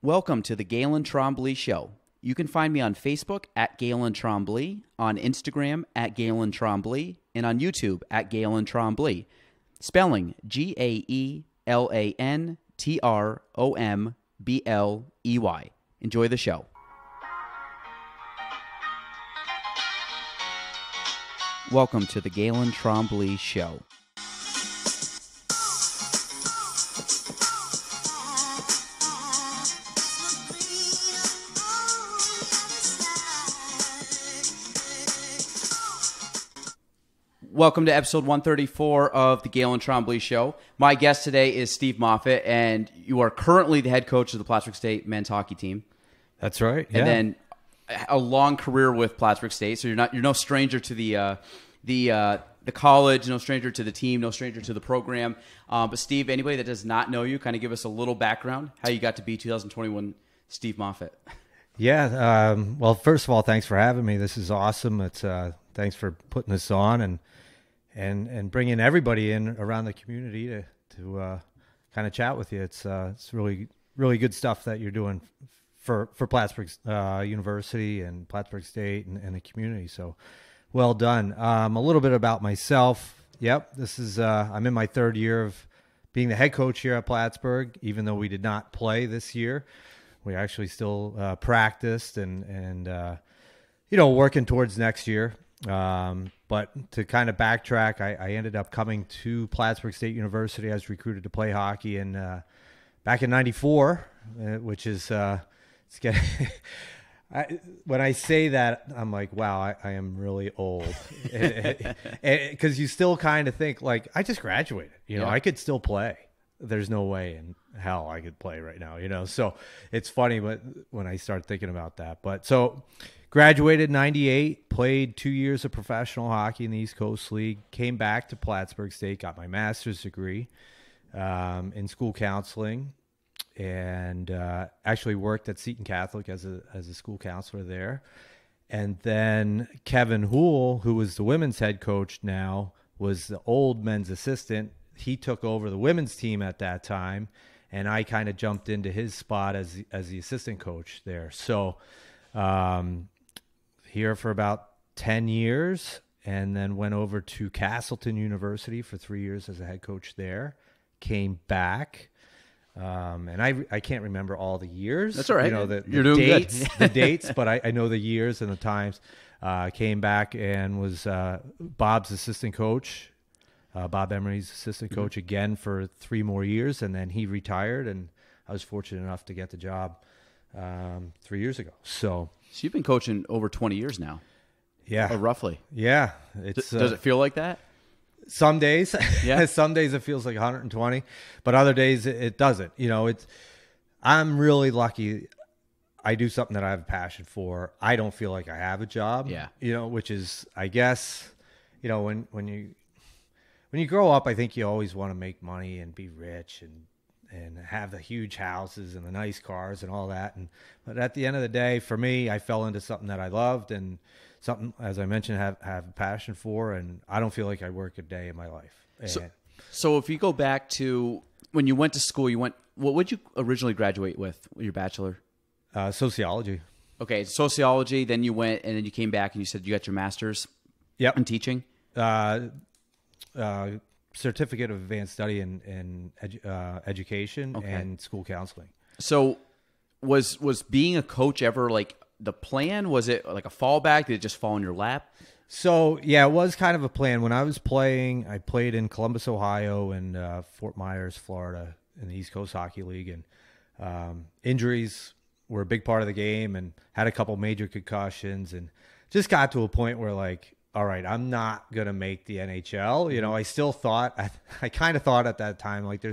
Welcome to the Galen Trombley Show. You can find me on Facebook at Galen Trombley, on Instagram at Galen Trombley, and on YouTube at Galen Trombley. Spelling GaelanTrombley. Enjoy the show. Welcome to the Galen Trombley Show. Welcome to episode 134 of the Galen Trombley Show. My guest today is Steve Moffat, and you are currently the head coach of the Plattsburgh State men's hockey team. That's right. Yeah. And then a long career with Plattsburgh State, so you're no stranger to the college, no stranger to the team, no stranger to the program. But Steve, anybody that does not know you, kind of give us a little background how you got to be 2021 Steve Moffat. Yeah. Well, first of all, thanks for having me. This is awesome. It's thanks for putting this on and bringing everybody in around the community to kind of chat with you. It's really good stuff that you're doing for Plattsburgh University and Plattsburgh State and the community. So well done. A little bit about myself. Yep, this is I'm in my third year of being the head coach here at Plattsburgh. Even though we did not play this year, we actually still practiced and working towards next year. But to kind of backtrack, I ended up coming to Plattsburgh State University. I was recruited to play hockey back in ’94, which is it's getting. When I say that, I'm like, wow, I am really old, because you still kind of think like I just graduated. I could still play. There's no way in hell I could play right now. So it's funny, but when I start thinking about that, graduated in '98, played 2 years of professional hockey in the East Coast League, came back to Plattsburgh State, got my master's degree in school counseling, and actually worked at Seton Catholic as a school counselor there. And then Kevin Houle, who was the women's head coach now, was the old men's assistant. He took over the women's team at that time, and I kind of jumped into his spot as the assistant coach there. So here for about 10 years, and then went over to Castleton University for 3 years as a head coach there. Came back, and I can't remember all the years. That's all right. You're doing dates, good. The dates, but I know the years and the times. Came back and was Bob's assistant coach, Bob Emery's assistant coach again for 3 more years, and then he retired, and I was fortunate enough to get the job 3 years ago. So you've been coaching over 20 years now. Yeah. Or roughly. Yeah. Does it feel like that? Some days. Yeah. Some days it feels like 120, but other days it doesn't. I'm really lucky. I do something that I have a passion for. I don't feel like I have a job. Yeah. Which is, I guess, when you grow up, I think you always want to make money and be rich and have the huge houses and the nice cars and all that. But at the end of the day, for me, I fell into something that I loved and something, as I mentioned, have a passion for, and I don't feel like I work a day in my life. So if you go back to when you went to school, what would you originally graduate with your bachelor? Sociology. Okay, sociology. Then you went, and then you came back, and you said you got your master's. Yep. In teaching. Certificate of Advanced Study in Education and School Counseling. So was being a coach ever like the plan? Was it like a fallback? Did it just fall in your lap? So, yeah, it was kind of a plan. When I was playing, I played in Columbus, Ohio, and Fort Myers, Florida, in the East Coast Hockey League. And injuries were a big part of the game, and had a couple major concussions, and just got to a point where, like, all right, I'm not going to make the NHL. I still thought, I kind of thought at that time, like,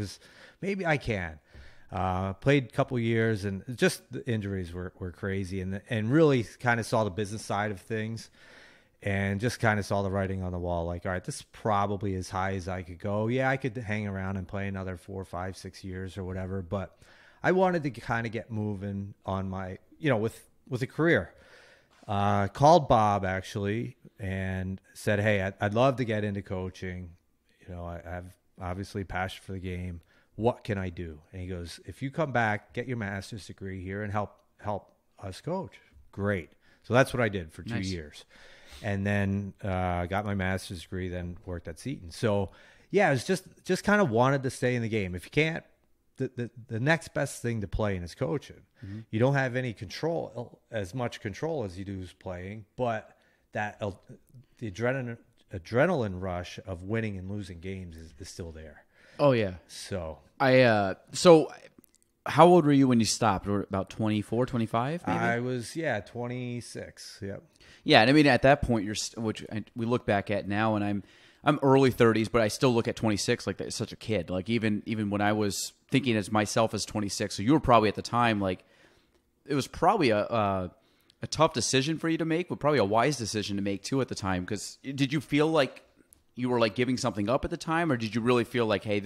maybe I can. Played a couple years, and just the injuries were crazy, and really kind of saw the business side of things, and just kind of saw the writing on the wall. Like, all right, this is probably as high as I could go. Yeah, I could hang around and play another 4, 5, 6 years or whatever, but I wanted to kind of get moving on my, with a career. Called Bob actually and said, hey, I'd love to get into coaching. I have obviously passion for the game. what can I do? And he goes, if you come back, get your master's degree here and help us coach. Great. So that's what I did for 2 years. And then got my master's degree, then worked at Seton. So, yeah, it was just kind of wanted to stay in the game. If you can't, the next best thing to playing is coaching. Mm-hmm. You don't have any control, as much control as you do as playing, but the adrenaline rush of winning and losing games is still there. Oh, yeah. So so how old were you when you stopped? Or about 24, 25 maybe? I was 26. Yep. Yeah, and I mean at that point we look back at now, and I'm early 30s, but I still look at 26 like that, such a kid. Like even when I was thinking as myself as 26, so you were probably at the time like it was probably a tough decision for you to make, but probably a wise decision to make too at the time. Because did you feel like you were like giving something up at the time, or did you really feel like, hey,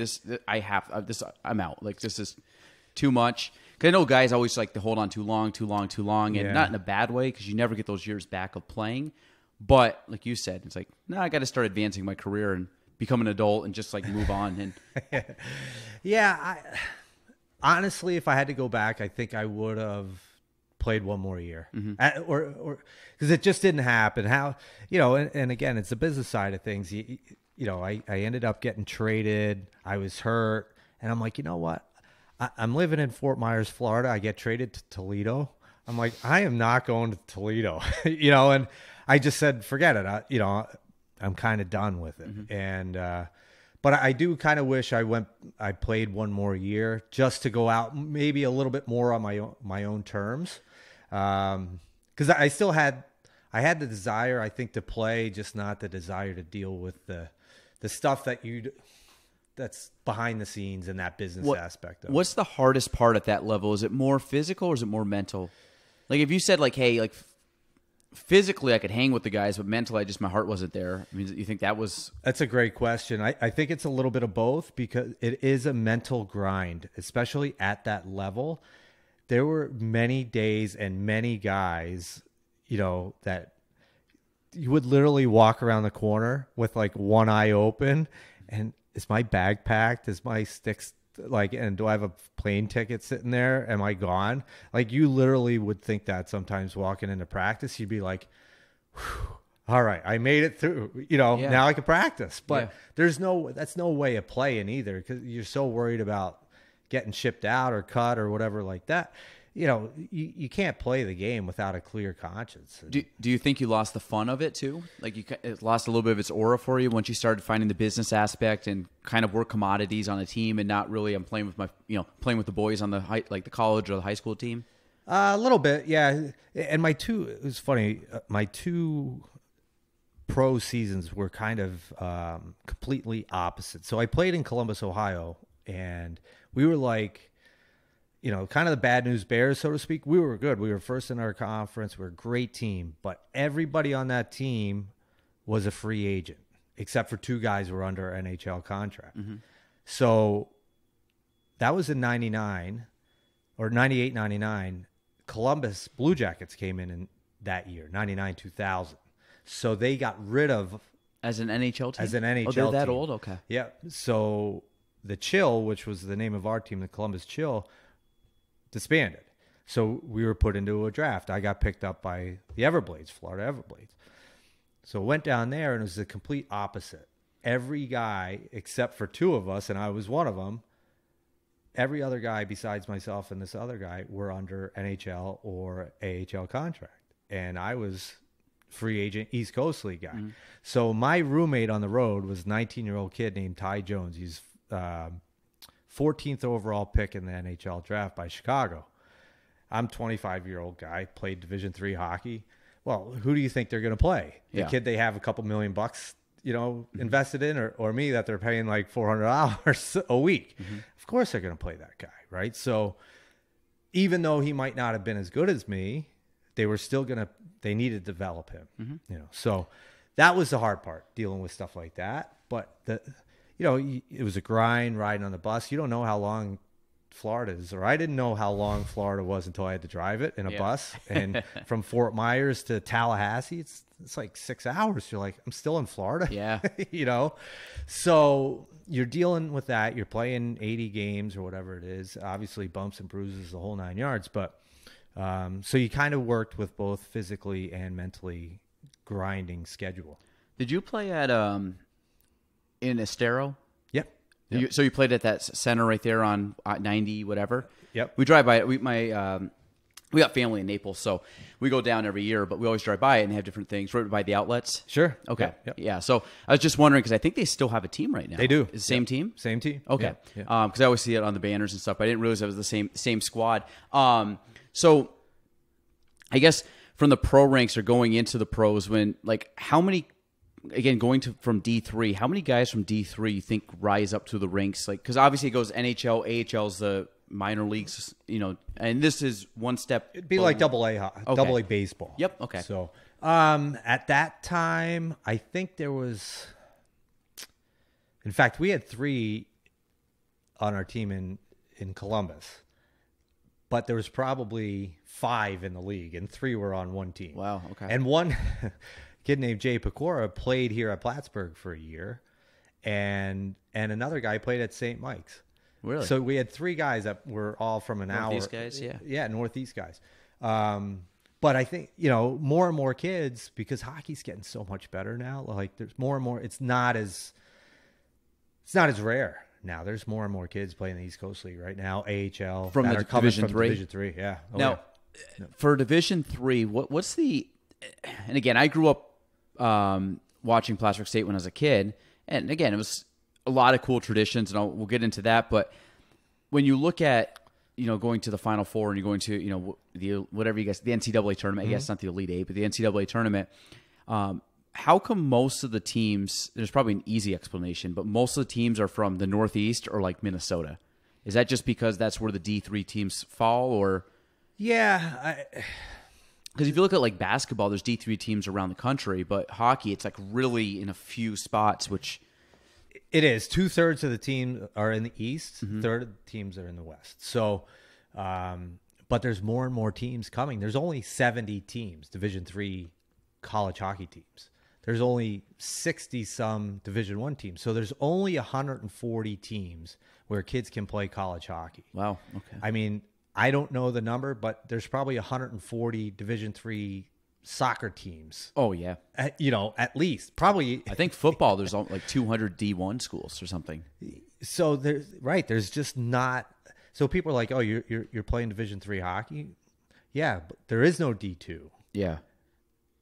I'm out, like this is too much? Because I know guys always like to hold on too long, and not in a bad way, because you never get those years back of playing. But like you said, it's like, no, I got to start advancing my career and become an adult and just like move on. And yeah, honestly, if I had to go back, I think I would have played one more year, or because it just didn't happen. How, and again, it's the business side of things. I ended up getting traded. I was hurt, and I'm like, you know what? I'm living in Fort Myers, Florida. I get traded to Toledo. I'm like, I am not going to Toledo, and I just said, forget it. I'm kind of done with it. Mm-hmm. And, but I do kind of wish I played one more year just to go out maybe a little bit more on my own terms. Cause I had the desire, I think, to play, just not the desire to deal with the stuff that's behind the scenes in that business aspect of it. What's the hardest part at that level? Is it more physical or is it more mental? Like if you said like, hey, like physically I could hang with the guys, but mentally my heart wasn't there. I mean, you think that's a great question. I think it's a little bit of both, because it is a mental grind, especially at that level. There were many days and many guys, that you would literally walk around the corner with like one eye open, and is my bag packed? Is my sticks and do I have a plane ticket sitting there? Am I gone? Like you literally would think that sometimes walking into practice, you'd be like, all right, I made it through, now I can practice. But that's no way of playing either, because you're so worried about getting shipped out or cut or whatever like that. You can't play the game without a clear conscience. Do you think you lost the fun of it too? Like it lost a little bit of its aura for you once you started finding the business aspect and kind of work commodities on a team, and not really I'm playing with playing with the boys on the the college or the high school team? A little bit, yeah. And it was funny. My two pro seasons were kind of completely opposite. So I played in Columbus, Ohio, and we were like, kind of the bad news bears, so to speak. We were good. We were first in our conference. We were a great team. But everybody on that team was a free agent, except for two guys who were under NHL contract. Mm-hmm. So that was in 99 or 98, 99. Columbus Blue Jackets came in that year, 99, 2000. So they got rid of... As an NHL team? As an NHL team. Oh, they're that old? Okay. Yeah. So the Chill, which was the name of our team, the Columbus Chill, disbanded. So we were put into a draft. I got picked up by the Everblades, Florida Everblades. So went down there, and it was the complete opposite. Every guy, except for two of us, and I was one of them, every other guy besides myself and this other guy were under NHL or AHL contract. And I was free agent East Coast League guy. Mm-hmm. So my roommate on the road was a 19-year-old kid named Ty Jones. He's 14th overall pick in the NHL draft by Chicago. I'm 25-year-old guy, played Division III hockey. Well, who do you think they're going to play? The kid they have a couple $1 million, invested in, or me that they're paying like $400 a week? Mm-hmm. Of course they're going to play that guy, right? So even though he might not have been as good as me, they were still they needed to develop him, mm-hmm. So that was the hard part, dealing with stuff like that. But it was a grind riding on the bus. You don't know how long Florida is, or I didn't know how long Florida was until I had to drive it in a bus. And from Fort Myers to Tallahassee, it's like 6 hours. You're like, I'm still in Florida. Yeah. So you're dealing with that. You're playing 80 games or whatever it is. Obviously, bumps and bruises, the whole 9 yards. But so you kind of worked with both physically and mentally grinding schedule. Did you play at in Estero? Yep. So you played at that center right there on 90, whatever. Yep. We drive by it. We got family in Naples, so we go down every year, but we always drive by it and have different things right by the outlets. Sure. Okay. Yep. Yeah. So I was just wondering because I think they still have a team right now. They do. Is it the same team? Same team. Okay. Yeah. Because I always see it on the banners and stuff. But I didn't realize it was the same squad. So I guess from the pro ranks or going into the pros, when like how many, again going to from D3, how many guys from D3 you think rise up to the ranks? Like because obviously it goes NHL, AHL's the minor leagues, and this is one step. It'd be like double A baseball. Yep. Okay. So at that time, I think there was, in fact, we had 3 on our team in Columbus, but there was probably 5 in the league, and 3 were on one team. Wow. Okay. And one kid named Jay Pecora played here at Plattsburgh for a year, and another guy played at St. Mike's. Really? So we had 3 guys that were all from an hour. Northeast guys, yeah. Yeah, Northeast guys. But I think, more and more kids, because hockey's getting so much better now, like there's more and more, it's not as rare now. There's more and more kids playing the East Coast League right now, AHL. From that the are coming Division from III? Division 3, yeah. Oh, now, yeah. for Division III, what's the, and again, I grew up watching Plattsburgh State when I was a kid, and again, it was a lot of cool traditions, and we'll get into that. But when you look at, going to the Final Four and you're going to, the whatever you guys, the NCAA tournament, I guess not the Elite Eight, but the NCAA tournament, how come most of the teams, there's probably an easy explanation, but most of the teams are from the Northeast or like Minnesota? Is that just because that's where the D3 teams fall, or? Yeah. Because if you look at like basketball, there's D3 teams around the country, but hockey, it's like really in a few spots, which... It is. 2/3 of the team are in the East. Third of the teams are in the West. So, but there's more and more teams coming. There's only 70 teams, Division III college hockey teams. There's only 60-some Division I teams. So there's only 140 teams where kids can play college hockey. Wow. Okay. I mean, I don't know the number, but there's probably 140 Division III soccer teams. Oh, yeah. At least. Probably. I think football, there's like 200 D1 schools or something. So there's just not. So people are like, oh, you're playing Division III hockey? Yeah, but there is no D2. Yeah.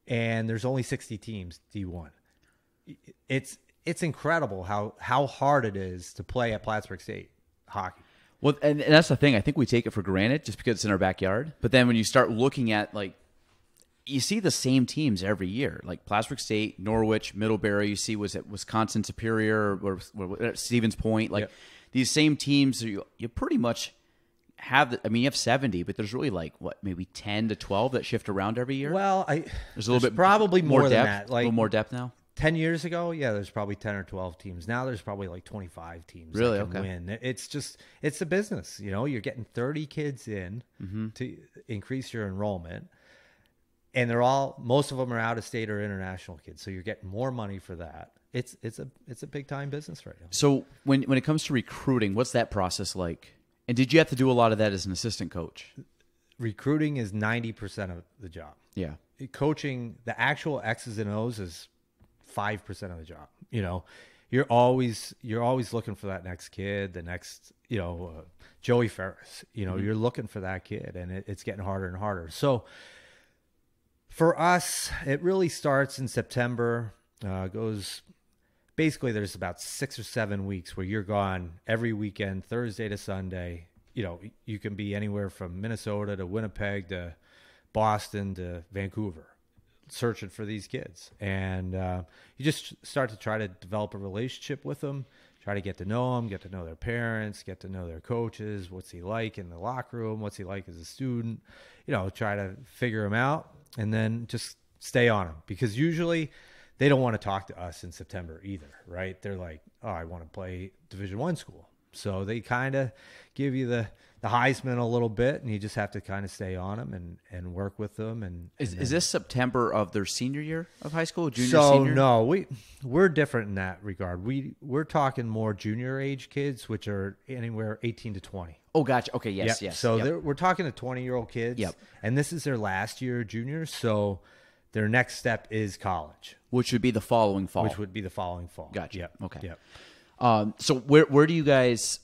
And there's only 60 teams, D1. It's incredible how hard it is to play at Plattsburgh State hockey. Well, and that's the thing. I think we take it for granted just because it's in our backyard. But then when you start looking at, like, you see the same teams every year, like Plattsburgh State, Norwich, Middlebury. You see, was it Wisconsin Superior or Stevens Point? Like these same teams, you pretty much have. You have 70, but there's really like maybe 10 to 12 that shift around every year. Well, there's a little bit probably more depth, than that. Like a little more depth now. 10 years ago, yeah, there's probably 10 or 12 teams. Now there's probably like 25 teams really that can win. It's a business. You're getting 30 kids in to increase your enrollment. And most of them are out of state or international kids, so you're getting more money for that. It's a big time business right now. So when it comes to recruiting, what's that process like? And did you have to do a lot of that as an assistant coach? Recruiting is 90% of the job. Yeah, coaching, the actual X's and O's is 5% of the job. You're always looking for that next kid, the next Joey Ferris. You're looking for that kid, and it's getting harder and harder. So. For us, it really starts in September. Goes basically. There's about 6 or 7 weeks where you're gone every weekend, Thursday to Sunday. You can be anywhere from Minnesota to Winnipeg to Boston to Vancouver, searching for these kids, and you just start to try to develop a relationship with them. Try to get to know them, get to know their parents, get to know their coaches. What's he like in the locker room? What's he like as a student? Try to figure him out. And then just stay on them, because usually they don't want to talk to us in September either, right? They're like, oh, I want to play Division I school. So they kind of give you the Heisman a little bit, and you just have to kind of stay on them and work with them. And is this September of their senior year of high school, junior, so senior? no, we're different in that regard. We're talking more junior age kids, which are anywhere 18 to 20. Oh, gotcha. Okay, yes, Yep. yes. So yep. we're talking to 20-year-old kids. Yep. And this is their last year juniors, so their next step is college, Which would be the following fall. which would be the following fall. Gotcha. Yep. Okay. Yep. So where do you guys?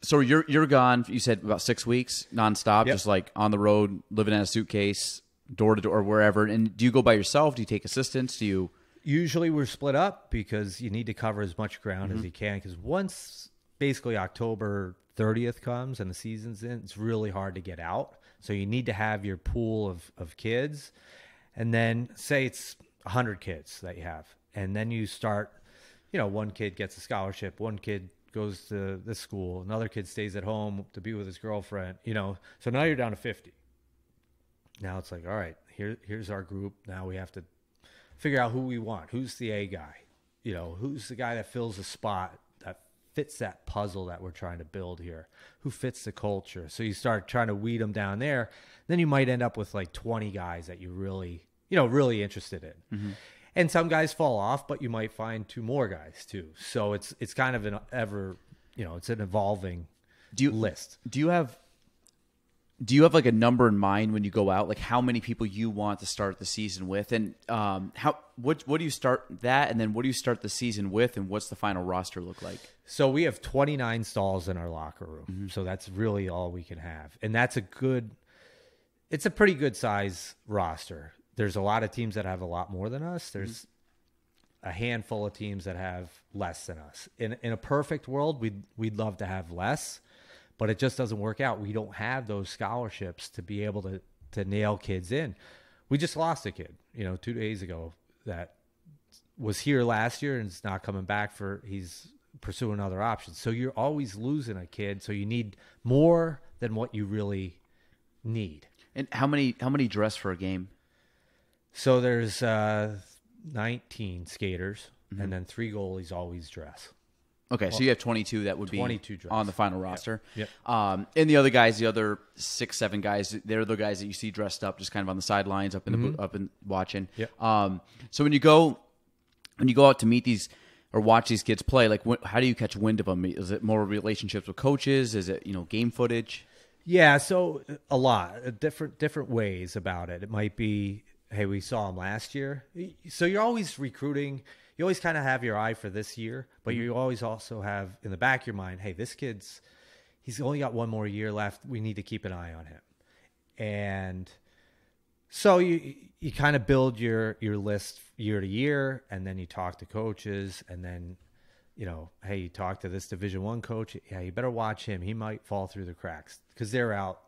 So you're gone. You said about 6 weeks nonstop, Yep. just like on the road, living in a suitcase, door to door, or wherever. And do you go by yourself? Do you take assistants? Do you? Usually we're split up because you need to cover as much ground as you can. Because once basically October 30th comes and the season's in, it's really hard to get out. So you need to have your pool of kids. And then say it's 100 kids that you have. And then you start, one kid gets a scholarship, one kid goes to this school, another kid stays at home to be with his girlfriend, So now you're down to 50. Now it's like, all right, here's our group. Now we have to figure out who we want. Who's the A guy? Who's the guy that fills a spot that fits that puzzle that we're trying to build here? Who fits the culture? So you start trying to weed them down there. Then you might end up with like 20 guys that you really interested in. Mm-hmm. And some guys fall off, but you might find 2 more guys too. So it's kind of an it's an evolving list. Do you have like a number in mind when you go out, like how many people you want to start the season with, and what do you start that, and then what do you start the season with, and what's the final roster look like? So we have 29 stalls in our locker room, mm-hmm. So that's really all we can have, and it's a pretty good size roster. There's a lot of teams that have a lot more than us. There's a handful of teams that have less than us. In a perfect world, we'd love to have less, but it just doesn't work out. We don't have those scholarships to be able to nail kids in. We just lost a kid, 2 days ago that was here last year and is not coming back he's pursuing other options. So you're always losing a kid. So you need more than what you really need. And how many dress for a game? So there's 19 skaters, mm-hmm. and then 3 goalies always dress. Okay, so you have 22 that would 22 be on the final roster. Yep. And the other guys, the other 6, 7 guys, they're the guys that you see dressed up, just kind of on the sidelines, up in mm-hmm. up and watching. Yep. So when you go out to meet these or watch these kids play, like how do you catch wind of them? Is it more relationships with coaches? Is it game footage? Yeah, so a lot different ways about it. It might be, hey, we saw him last year. So you're always recruiting. You always kind of have your eye for this year, but you always also have in the back of your mind, hey, this he's only got 1 more year left. We need to keep an eye on him. And so you kind of build your list year to year, and then you talk to coaches, and then, hey, you talk to this Division I coach. Yeah, you better watch him. He might fall through the cracks because they're out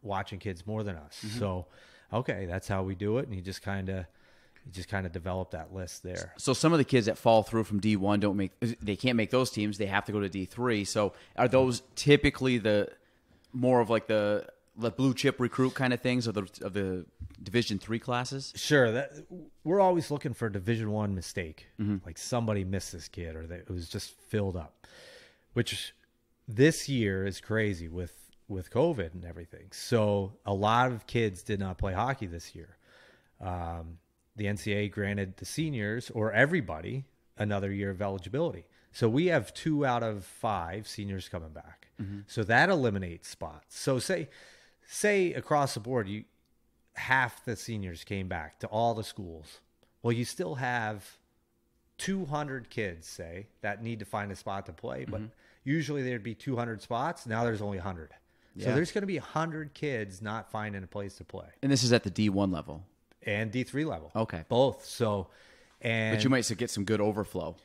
watching kids more than us. Mm-hmm. So, okay, that's how we do it. And you just kind of develop that list there. So some of the kids that fall through from D1 they can't make those teams. They have to go to D3. So are those typically the more of like the blue chip recruit kind of things of the Division III classes? Sure. We're always looking for a Division I mistake. Mm-hmm. Like somebody missed this kid or it was just filled up, which this year is crazy with COVID and everything. So a lot of kids did not play hockey this year. The NCAA granted the seniors or everybody another year of eligibility. So we have 2 out of 5 seniors coming back. Mm-hmm. So that eliminates spots. So say across the board, half the seniors came back to all the schools. Well, you still have 200 kids, say, that need to find a spot to play, but mm-hmm. usually there'd be 200 spots. Now there's only 100. Yeah. So there's going to be 100 kids not finding a place to play. And this is at the D1 level? And D3 level. Okay. Both. So, but you might get some good overflow.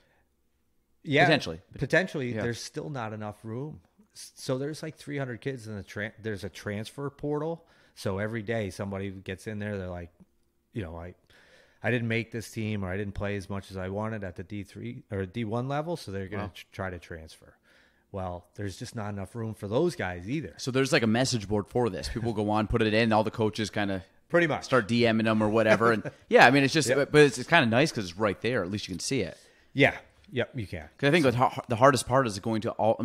Yeah. Potentially. Yeah. There's still not enough room. So there's like 300 kids in there's a transfer portal. So every day somebody gets in there, they're like, I didn't make this team or I didn't play as much as I wanted at the D3 or D1 level. So they're going to try to transfer. Well, there's just not enough room for those guys either. So there's like a message board for this. People go on, put it in, all the coaches kind of pretty much start DMing them or whatever. And yeah, I mean, it's just, but it's kind of nice because it's right there. At least you can see it. Yeah. Yep. You can. Because I think the hardest part is going to how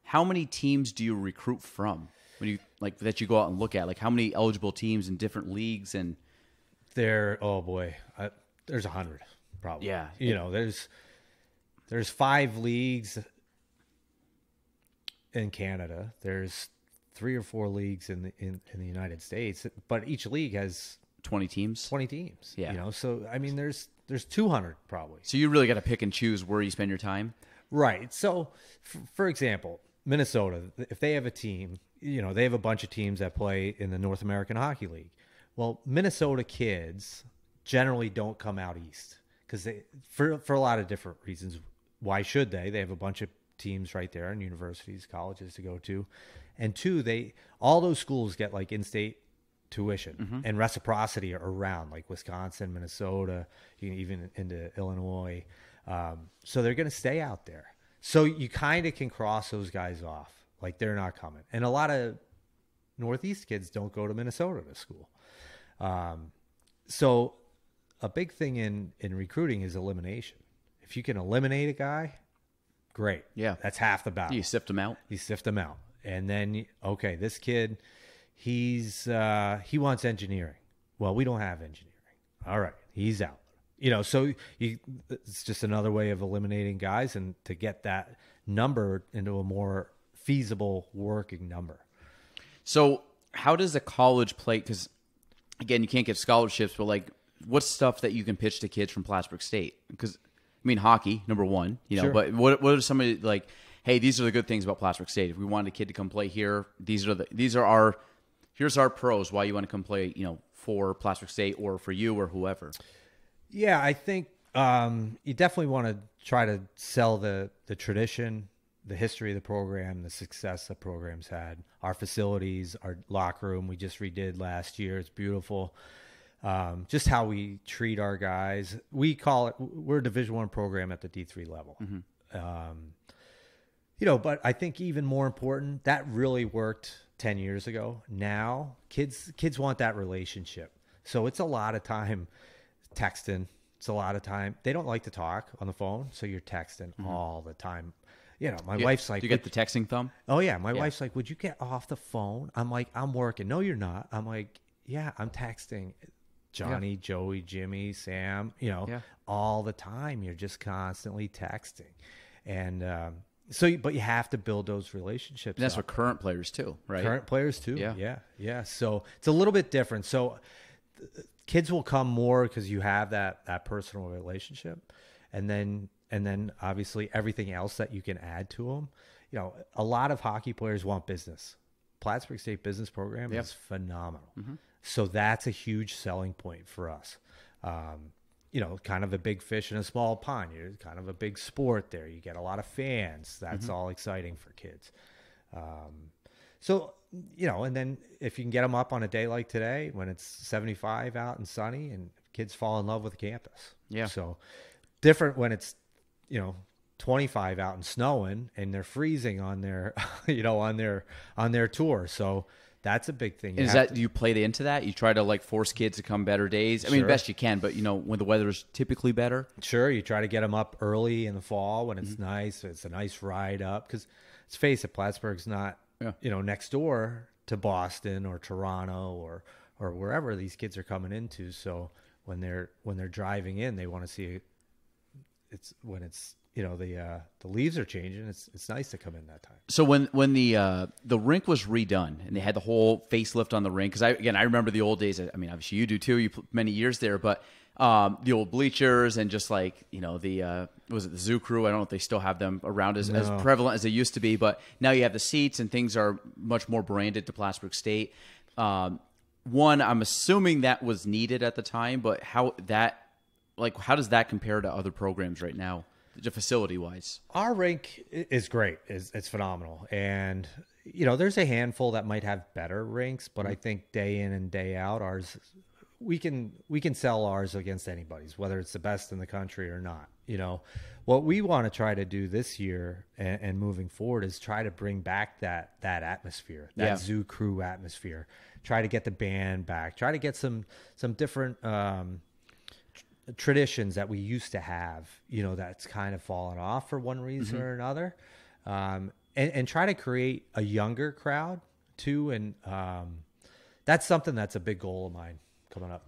how many teams do you recruit from when you like that you go out and look at? Like how many eligible teams in different leagues and there's 100 probably. Yeah. There's 5 leagues in Canada. There's 3 or 4 leagues in the United States, but each league has 20 teams. 20 teams. Yeah. So I mean, there's 200 probably. So you really got to pick and choose where you spend your time. Right. So, for example, Minnesota, if they have a team, they have a bunch of teams that play in the North American Hockey League. Well, Minnesota kids generally don't come out east because for a lot of different reasons. Why should they? They have a bunch of teams right there and universities, colleges to go to. And 2, all those schools get like in-state tuition and reciprocity around, like Wisconsin, Minnesota, even into Illinois. So they're going to stay out there. So you kind of can cross those guys off. Like they're not coming. And a lot of Northeast kids don't go to Minnesota to school. So a big thing in recruiting is elimination. If you can eliminate a guy, great. Yeah. That's half the battle. You sift them out. And then, okay, this kid, he wants engineering. Well, we don't have engineering. All right, he's out. So it's just another way of eliminating guys and to get that number into a more feasible working number. So how does a college play? Because, again, you can't get scholarships, but, like, what's stuff that you can pitch to kids from Plattsburgh State? Because, I mean, hockey, number one, Sure. but what are some of the, like, hey, these are the good things about Plattsburgh State. If we wanted a kid to come play here, here's our pros, why you want to come play, for Plattsburgh State or for you or whoever. Yeah, I think you definitely want to try to sell the tradition, the history of the program, the success the program's had, our facilities, our locker room we just redid last year. It's beautiful. Just how we treat our guys. We're a Division I program at the D3 level. But I think even more important, that really worked 10 years ago. Now kids want that relationship. So it's a lot of time texting. It's a lot of time. They don't like to talk on the phone. So you're texting all the time. My wife's like, do you get the texting thumb? Oh yeah. My wife's like, would you get off the phone? I'm like, I'm working. No, you're not. I'm like, yeah, I'm texting Johnny, Joey, Jimmy, Sam, all the time. You're just constantly texting. And, but you have to build those relationships. And that's for current players too, right? Current players too. Yeah. Yeah. So it's a little bit different. So kids will come more because you have that personal relationship. And then obviously everything else that you can add to them. A lot of hockey players want business. Plattsburgh State business program is phenomenal. So that's a huge selling point for us. Kind of a big fish in a small pond. You're kind of a big sport there. You get a lot of fans. That's all exciting for kids. And then if you can get them up on a day like today when it's 75 out and sunny and kids fall in love with the campus. Yeah. So different when it's, 25 out and snowing and they're freezing on their, on their tour. So that's a big thing. Do you play into that? You try to like force kids to come better days. I mean, best you can, but when the weather is typically better. Sure. You try to get them up early in the fall when it's nice. It's a nice ride up because let's face it, Plattsburgh's not, next door to Boston or Toronto or wherever these kids are coming into. So when they're driving in, they want to see it. It's when it's, the leaves are changing. It's nice to come in that time. So when the rink was redone and they had the whole facelift on the rink, because I remember the old days. I mean, obviously you do too. You put many years there, but the old bleachers and just like was it the Zoo Crew? I don't know if they still have them around as prevalent as they used to be, but now you have the seats and things are much more branded to Plattsburgh State. One, I'm assuming that was needed at the time, but how does that compare to other programs right now? Facility wise, our rink is great. It's phenomenal. And, there's a handful that might have better rinks, but I think day in and day out, ours, we can sell ours against anybody's, whether it's the best in the country or not. What we want to try to do this year and moving forward is try to bring back that atmosphere, that Zoo Crew atmosphere, try to get the band back, try to get some different, traditions that we used to have, that's kind of fallen off for one reason or another. and try to create a younger crowd too. And that's something that's a big goal of mine coming up.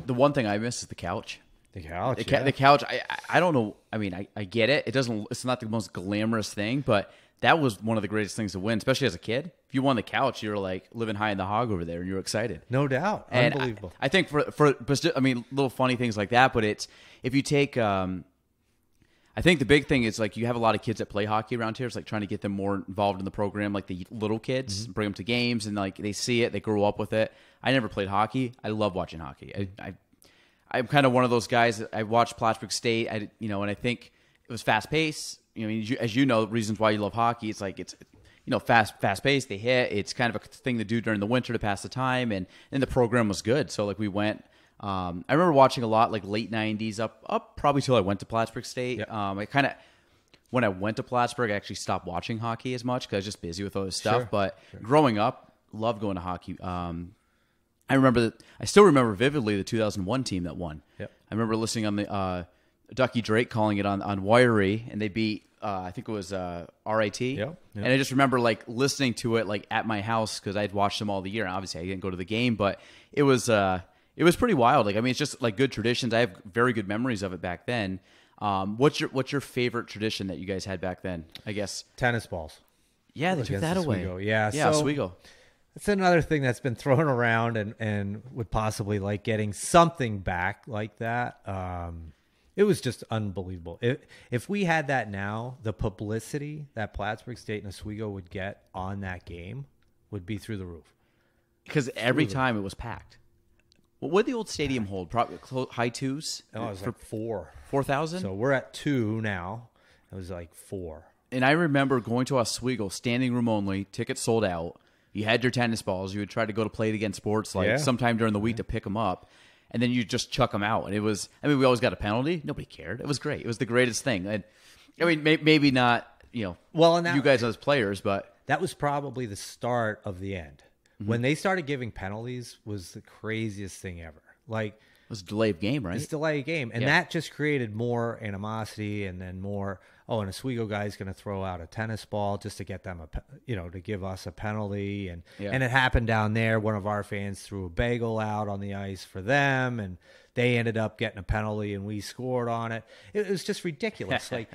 The one thing I miss is the couch. The couch. The couch. I don't know. I mean, I get it. It's not the most glamorous thing, but that was one of the greatest things to win, especially as a kid. If you won the couch, you were like living high in the hog over there, and you were excited. No doubt. And Unbelievable. I think I mean, little funny things like that. But it's if you take. I think the big thing is like you have a lot of kids that play hockey around here. It's like trying to get them more involved in the program, like the little kids, bring them to games, and like they see it, they grow up with it. I never played hockey. I love watching hockey. I'm kind of one of those guys that I watched Plattsburgh State. And I think it was fast paced. As you know, reasons why you love hockey. It's like it's fast paced. They hit. It's kind of a thing to do during the winter to pass the time, and the program was good. So like we went. I remember watching a lot like late '90s up probably till I went to Plattsburgh State. Yep. When I went to Plattsburgh, I actually stopped watching hockey as much because I was just busy with other stuff. Sure. But growing up, loved going to hockey. I still remember vividly the 2001 team that won. Yep. I remember listening on the Ducky Drake calling it on Wiry, and they beat I think it was RIT. Yep. And I just remember like listening to it like at my house because I'd watched them all the year. And obviously, I didn't go to the game, but it was pretty wild. Like, I mean, it's just like good traditions. I have very good memories of it back then. What's your favorite tradition that you guys had back then? I guess tennis balls. Yeah, they took that away. Oswego. Yeah, Oswego. It's another thing that's been thrown around and would possibly like getting something back like that. It was just unbelievable. If we had that now, the publicity that Plattsburgh State and Oswego would get on that game would be through the roof. Because every time it was packed. What did the old stadium hold? Probably high twos? Oh, it was like 4,000? So we're at 2 now. It was like 4. And I remember going to Oswego, standing room only, tickets sold out. You had your tennis balls. You would try to go to Play It Again Sports sometime during the week to pick them up. And then you just chuck them out. And it was, I mean, we always got a penalty. Nobody cared. It was great. It was the greatest thing. And, I mean, maybe not, you guys as players, but. That was probably the start of the end. Mm-hmm. When they started giving penalties was the craziest thing ever. Like, it was a delay of game, right? It's a delay of game. And that just created more animosity and then more, an Oswego guy's going to throw out a tennis ball just to get them, to give us a penalty. And it happened down there. One of our fans threw a bagel out on the ice for them, and they ended up getting a penalty, and we scored on it. It was just ridiculous. Like,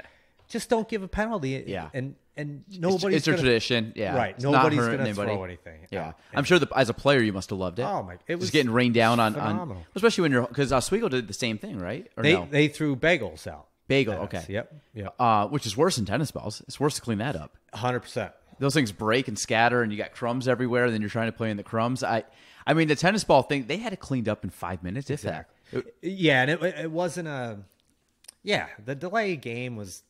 just don't give a penalty. Yeah. And nobody's it's a tradition. Yeah. Right. Nobody's going to throw anything. Yeah. I'm sure as a player, you must have loved it. Oh, my. It was just getting rained down phenomenal. on especially when because Oswego did the same thing, right? Or they threw bagels out. Bagel, okay. Yep. Which is worse than tennis balls. It's worse to clean that up. 100%. Those things break and scatter, and you got crumbs everywhere, and then you're trying to play in the crumbs. I mean, the tennis ball thing, they had it cleaned up in 5 minutes, if that. And it wasn't the delay game was,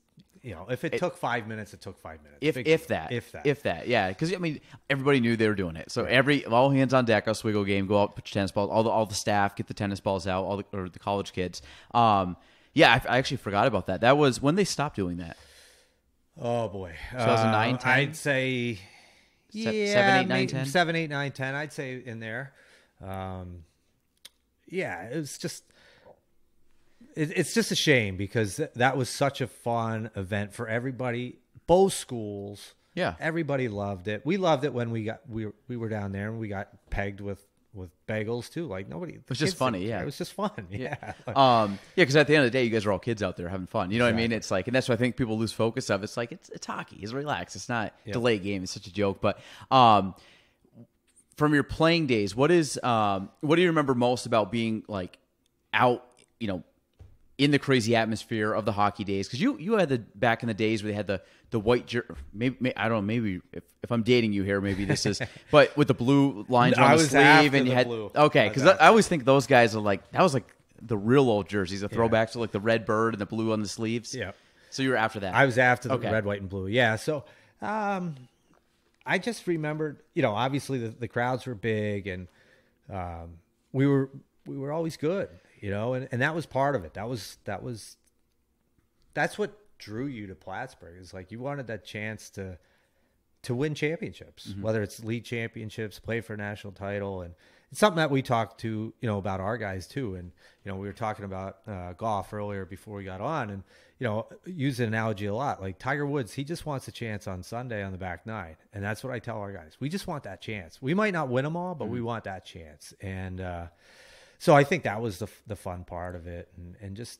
if it took 5 minutes, it took 5 minutes. If that, yeah. Because, I mean, everybody knew they were doing it. So all hands on deck, Oswego game, go out, put your tennis balls, all the staff, get the tennis balls out, or the college kids. I actually forgot about that. That was when they stopped doing that. Oh, boy. 2009, 10? I'd say, 7, 8, 9, 10? 7, 8, 9, 10. I'd say in there. It was just... It's just a shame because that was such a fun event for everybody, both schools. Yeah, everybody loved it. We loved it when we were down there and we got pegged with bagels too. Like nobody. It was just funny. It was just fun. Yeah. Because at the end of the day, you guys are all kids out there having fun. You know what I mean? It's like, and that's why I think people lose focus of. It's like it's hockey. It's relaxed. It's not delay game. It's such a joke. But from your playing days, what do you remember most about being like out? In the crazy atmosphere of the hockey days, because you had back in the days where they had the white maybe I don't know, maybe if I'm dating you here, maybe this is, but with the blue lines on the sleeve, and you had blue. Okay, because I always think those guys are like that was like the real old jerseys, the throwbacks to like the red bird and the blue on the sleeves. Yeah. So you were after that. I was after the red, white, and blue. Yeah. So I just remembered, obviously the crowds were big, and we were always good. And that was part of it. That's what drew you to Plattsburgh. Is like you wanted that chance to win championships, whether it's league championships, play for a national title, and it's something that we talked to, about our guys too. And, we were talking about golf earlier before we got on, and, use an analogy a lot. Like Tiger Woods, he just wants a chance on Sunday on the back nine. And that's what I tell our guys. We just want that chance. We might not win them all, but we want that chance. And so I think that was the fun part of it. And just,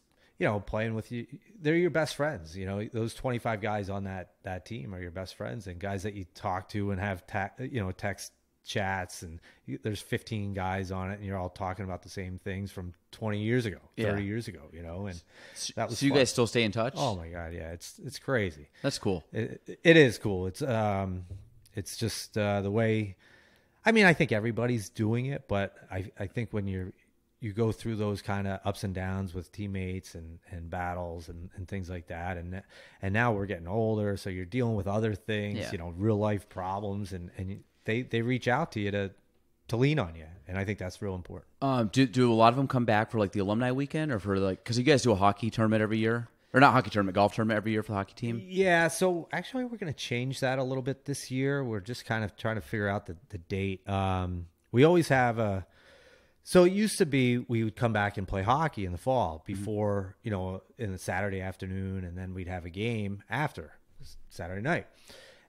playing with you, they're your best friends. Those 25 guys on that team are your best friends, and guys that you talk to and have text chats, and there's 15 guys on it, and you're all talking about the same things from 20 years ago, 30 years ago, and that was so. You fun. guys still stay in touch? Oh my God, yeah, it's crazy. That's cool. It is cool. It's just the way. I mean, I think everybody's doing it, but I think when you go through those kind of ups and downs with teammates and battles and things like that. And now we're getting older, so you're dealing with other things, real life problems, and they reach out to you to lean on you. And I think that's real important. Do a lot of them come back for like the alumni weekend, or for because you guys do a hockey tournament every year, or not hockey tournament, golf tournament every year for the hockey team? Yeah. So actually we're going to change that a little bit this year. We're just kind of trying to figure out the date. We always have so it used to be we would come back and play hockey in the fall before, in the Saturday afternoon, and then we'd have a game after Saturday night.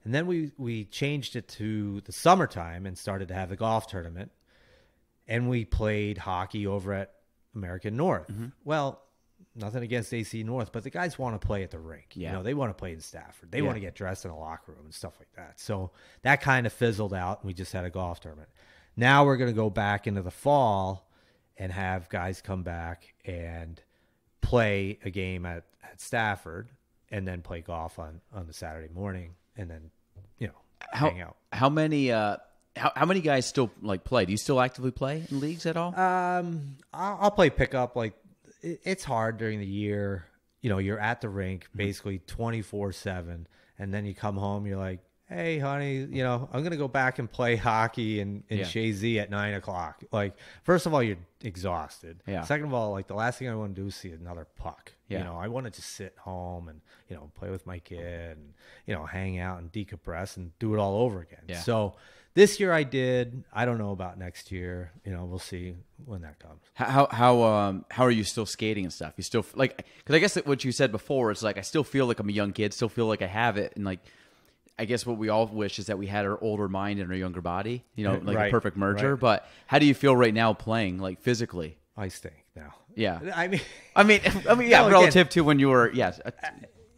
And then we changed it to the summertime and started to have the golf tournament, and we played hockey over at American North. Well, nothing against AC North, but the guys want to play at the rink. Yeah. They want to play in Stafford. They want to get dressed in a locker room and stuff like that. So that kind of fizzled out, and we just had a golf tournament. Now we're going to go back into the fall and have guys come back and play a game at Stafford, and then play golf on the Saturday morning, and then, hang out. How many guys still play? Do you still actively play in leagues at all? I'll play pickup. It's hard during the year. You're at the rink basically 24/7, and then you come home, you're like, hey, honey, I'm going to go back and play hockey in Chazy at 9:00. First of all, you're exhausted. Yeah. Second of all, the last thing I want to do is see another puck. Yeah. I want to just sit home and, play with my kid and, hang out and decompress and do it all over again. Yeah. So this year I did. I don't know about next year. We'll see when that comes. How are you still skating and stuff? You still because I guess what you said before, it's I still feel like I'm a young kid, still feel like I have it, and I guess what we all wish is that we had our older mind and our younger body, Right, a perfect merger. right. But how do you feel right now playing, physically? I stink now. Yeah. I mean, yeah, No, relative to when you were, a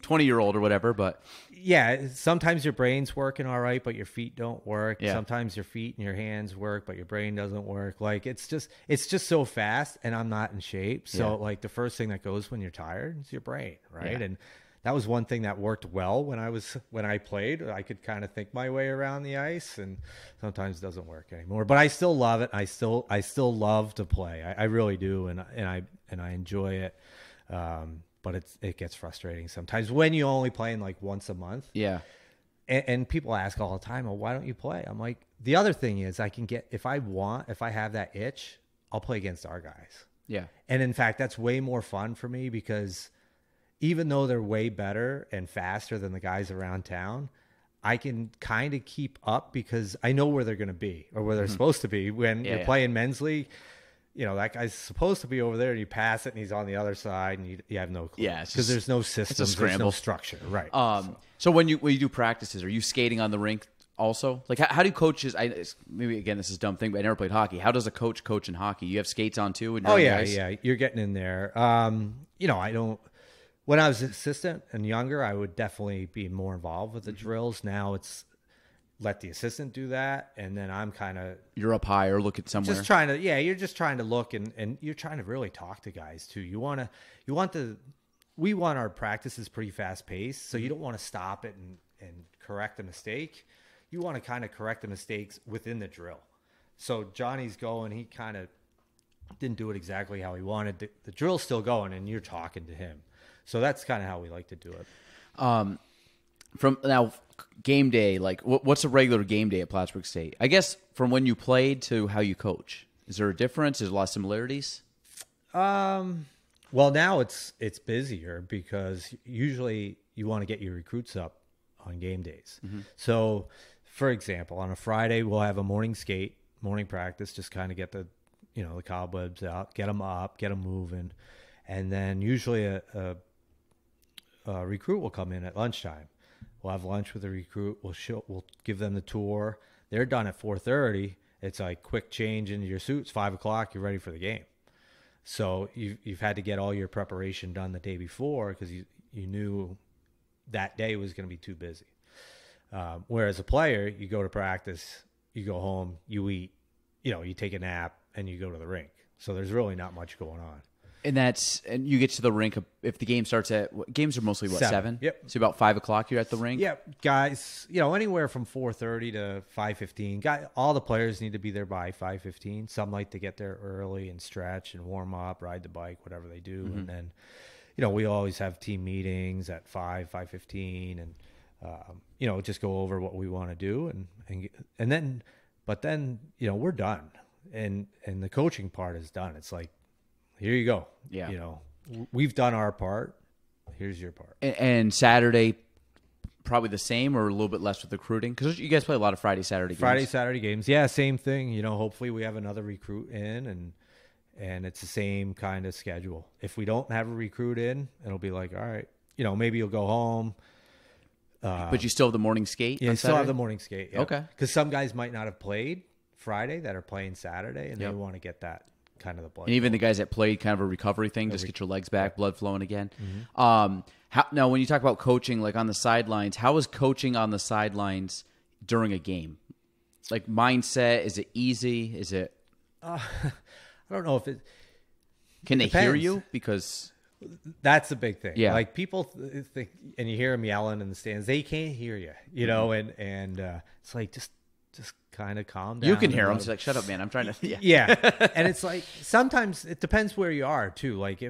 20-year-old or whatever, but. Yeah, sometimes your brain's working all right, but your feet don't work. Yeah. Sometimes your feet and your hands work, but your brain doesn't work. It's just so fast, and I'm not in shape. So the first thing that goes when you're tired is your brain, right? Yeah. And that was one thing that worked well when I played. I could kind of think my way around the ice, and sometimes it doesn't work anymore. But I still love it. I still love to play. I really do, and I enjoy it. But it gets frustrating sometimes when you only playing once a month. Yeah. And people ask all the time, well, why don't you play? I'm like, the other thing is I can get, if I have that itch, I'll play against our guys. Yeah. And in fact, that's way more fun for me, because even though they're way better and faster than the guys around town, I can kind of keep up because I know where they're going to be, or where they're supposed to be when you're playing men's league. That guy's supposed to be over there, and you pass it, and he's on the other side, and you have no clue. Yeah, because there's no systems, there's no structure, right? So when you do practices, are you skating on the rink also? How do coaches? Maybe again, this is a dumb thing, but I never played hockey. How does a coach in hockey? You have skates on too? And Yeah, you're getting in there. I don't. When I was assistant and younger, I would definitely be more involved with the drills. Now it's let the assistant do that, and then I'm kind of... You're up higher, looking somewhere. You're just trying to look, and you're trying to really talk to guys too. We want our practices pretty fast paced, so you don't want to stop it and correct a mistake. You want to kind of correct the mistakes within the drill. So Johnny's going, he kind of didn't do it exactly how he wanted. The drill's still going, and you're talking to him. So that's kind of how we like to do it. From now, game day, what's a regular game day at Plattsburgh State? I guess from when you played to how you coach. Is there a difference? Is there a lot of similarities? Well, now it's busier because usually you want to get your recruits up on game days. Mm-hmm. So, for example, on a Friday, we'll have a morning skate morning practice, just kind of get the cobwebs out, get them up, get them moving, and then usually a recruit will come in at lunchtime. We'll have lunch with the recruit. We'll give them the tour. They're done at 4:30. It's like quick change into your suits. 5 o'clock, you're ready for the game. So you've had to get all your preparation done the day before because you knew that day was going to be too busy. Whereas a player, you go to practice, you go home, you eat, you take a nap, and you go to the rink. So there's really not much going on. And you get to the rink if the game starts games are mostly what, 7? Yep. So about 5 o'clock you're at the rink. Yep, guys. Anywhere from 4:30 to 5:15. All the players need to be there by 5:15. Some like to get there early and stretch and warm up, ride the bike, whatever they do, and then, we always have team meetings at 5:15, and just go over what we want to do, and then we're done, and the coaching part is done. It's like, here you go. Yeah. We've done our part. Here's your part. And Saturday, probably the same or a little bit less with recruiting? Because you guys play a lot of Saturday games. Yeah, same thing. Hopefully we have another recruit in, and it's the same kind of schedule. If we don't have a recruit in, it'll be like, all right, maybe you'll go home. But you still have the morning skate? Yeah, you still have the morning skate. Yeah. Okay. Because some guys might not have played Friday that are playing Saturday, and they want to get that kind of the blood. And even the guys that played, kind of a recovery thing, just get your legs back, blood flowing again. Now, when you talk about coaching, like on the sidelines, how is coaching on the sidelines during a game? Like mindset, is it easy? Is it? I don't know if it. Can they hear you? Because that's the big thing. Yeah. Like people think, and you hear them yelling in the stands, they can't hear you. And it's like just kind of calm down. You can hear them. It's like, shut up, man. I'm trying to. Yeah. And it's like sometimes it depends where you are too. Like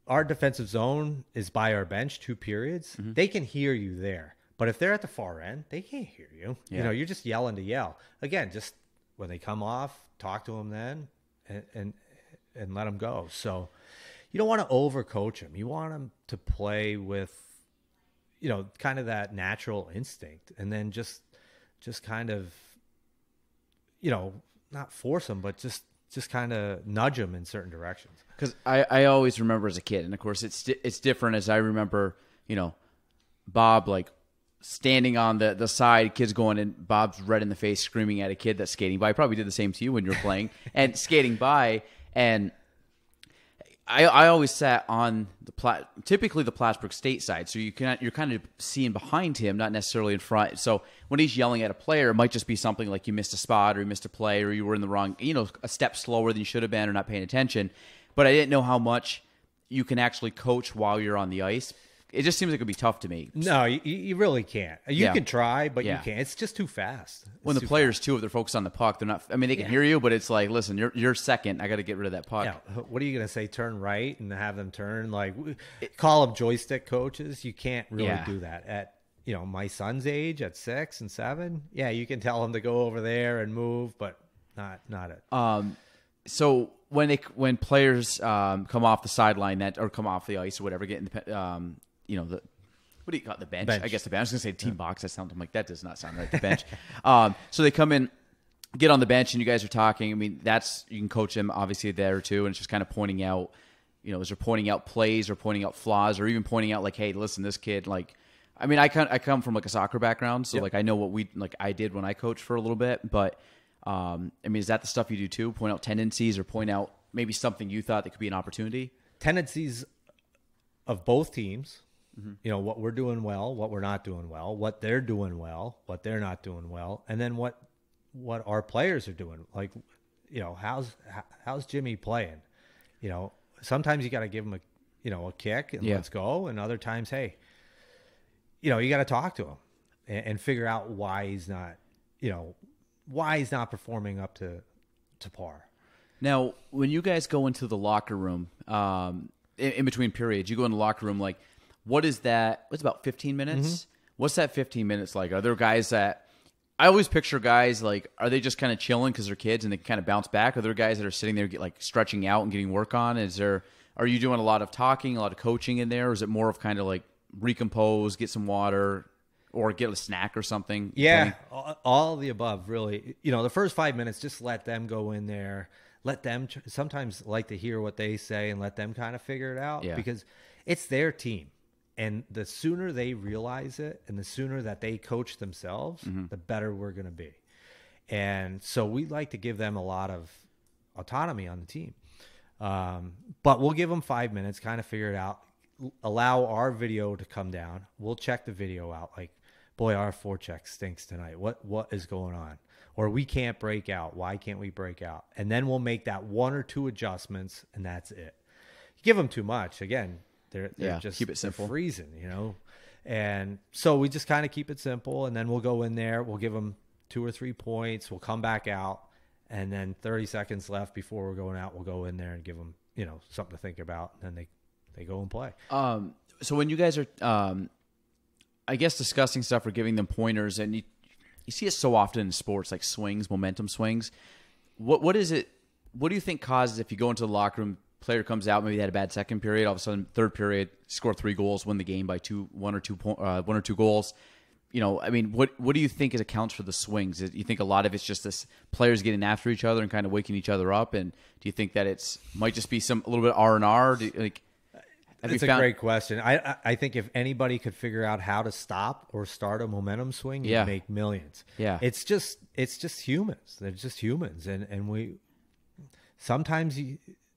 our defensive zone is by our bench 2 periods. They can hear you there. But if they're at the far end, they can't hear you. Yeah. You're just yelling to yell. Again, just when they come off, talk to them then and let them go. So you don't want to overcoach them. You want them to play with, kind of that natural instinct, and then just kind of, not force them, but just kind of nudge them in certain directions. Because I always remember as a kid, and of course it's different as I remember, Bob like standing on the side, kids going, and Bob's red in the face screaming at a kid that's skating by. I probably did the same to you when you were playing and skating by. And I always sat on typically the Plattsburgh State side, so you're kind of seeing behind him, not necessarily in front. So when he's yelling at a player, it might just be something like you missed a spot or you missed a play or you were in the wrong, a step slower than you should have been or not paying attention. But I didn't know how much you can actually coach while you're on the ice. It just seems like it would be tough to me. No, you really can't. You can try, but you can't. It's just too fast. When the players, too, if they're focused on the puck, they're not – I mean, they can hear you, but it's like, listen, you're second. I got to get rid of that puck. Yeah. What are you going to say, turn right and have them turn? Like, call them joystick coaches. You can't really do that. At my son's age, at 6 and 7, you can tell them to go over there and move, but not it. So when players come off the sideline or come off the ice or whatever, get in the what do you call it? The bench? I guess the bench. I was going to say team box. I'm like, that does not sound right. The bench. So they come in, get on the bench, and you guys are talking. I mean, you can coach them obviously there too, and it's just kind of pointing out, is there pointing out plays or pointing out flaws or even pointing out like, hey, listen, this kid, like, I mean, I come from like a soccer background, so like I know what I did when I coached for a little bit, but I mean, is that the stuff you do too? Point out tendencies or point out maybe something you thought that could be an opportunity? Tendencies of both teams. What we're doing well, what we're not doing well, what they're doing well, what they're not doing well, and then what our players are doing. Like, how's Jimmy playing? Sometimes you got to give him a kick and let's go, and other times, hey, you got to talk to him and figure out why he's not performing up to par. Now, when you guys go into the locker room, in between periods, you go in the locker room like. What is that? What's about 15 minutes? What's that 15 minutes like? Are there guys that I always picture guys like, are they just kind of chilling because they're kids and they kind of bounce back? Are there guys that are sitting there like stretching out and getting work on? Are you doing a lot of talking, a lot of coaching in there? Or is it more of kind of like recompose, get some water, or get a snack or something? Yeah, all of the above, really. The first 5 minutes, just let them go in there. Let them sometimes like to hear what they say and let them kind of figure it out because it's their team. And the sooner they realize it and the sooner that they coach themselves, the better we're going to be. And so we like to give them a lot of autonomy on the team. But we'll give them 5 minutes, kind of figure it out, allow our video to come down. We'll check the video out. Like, boy, our forecheck stinks tonight. What is going on? Or we can't break out. Why can't we break out? And then we'll make that 1 or 2 adjustments, and that's it. Give them too much. Again, they're just keep it simple. They're freezing, And so we just kind of keep it simple, and then we'll go in there. We'll give them 2 or 3 points. We'll come back out, and then 30 seconds left before we're going out, we'll go in there and give them, something to think about, and then they go and play. So when you guys are, I guess, discussing stuff or giving them pointers, and you see it so often in sports, like swings, momentum swings. What is it? What do you think causes if you go into the locker room, player comes out, maybe they had a bad second period, all of a sudden third period, score 3 goals, win the game by 1 or 2 goals? What do you think accounts for the swings? Do you think a lot of it's just this players getting after each other and kind of waking each other up? And do you think that it's might just be a little bit R&R? That's a great question. I think if anybody could figure out how to stop or start a momentum swing, you'd make millions. Yeah. It's just humans. They're just humans. And we sometimes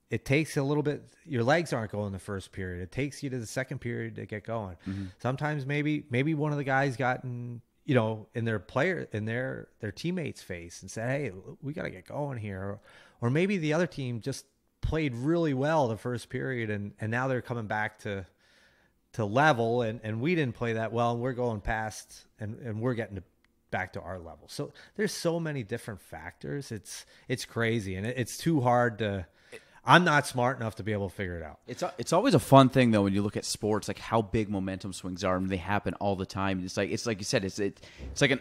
it takes a little bit. Your legs aren't going the first period. It takes you to the second period to get going. Sometimes maybe one of the guys got in their teammates' face and said, "Hey, we got to get going here." Or maybe the other team just played really well the first period and now they're coming back to level and we didn't play that well and we're going past and we're getting back to our level. So there's so many different factors. It's crazy and it's too hard to. I'm not smart enough to be able to figure it out. It's always a fun thing though when you look at sports, like how big momentum swings are. They happen all the time. It's like you said, it's like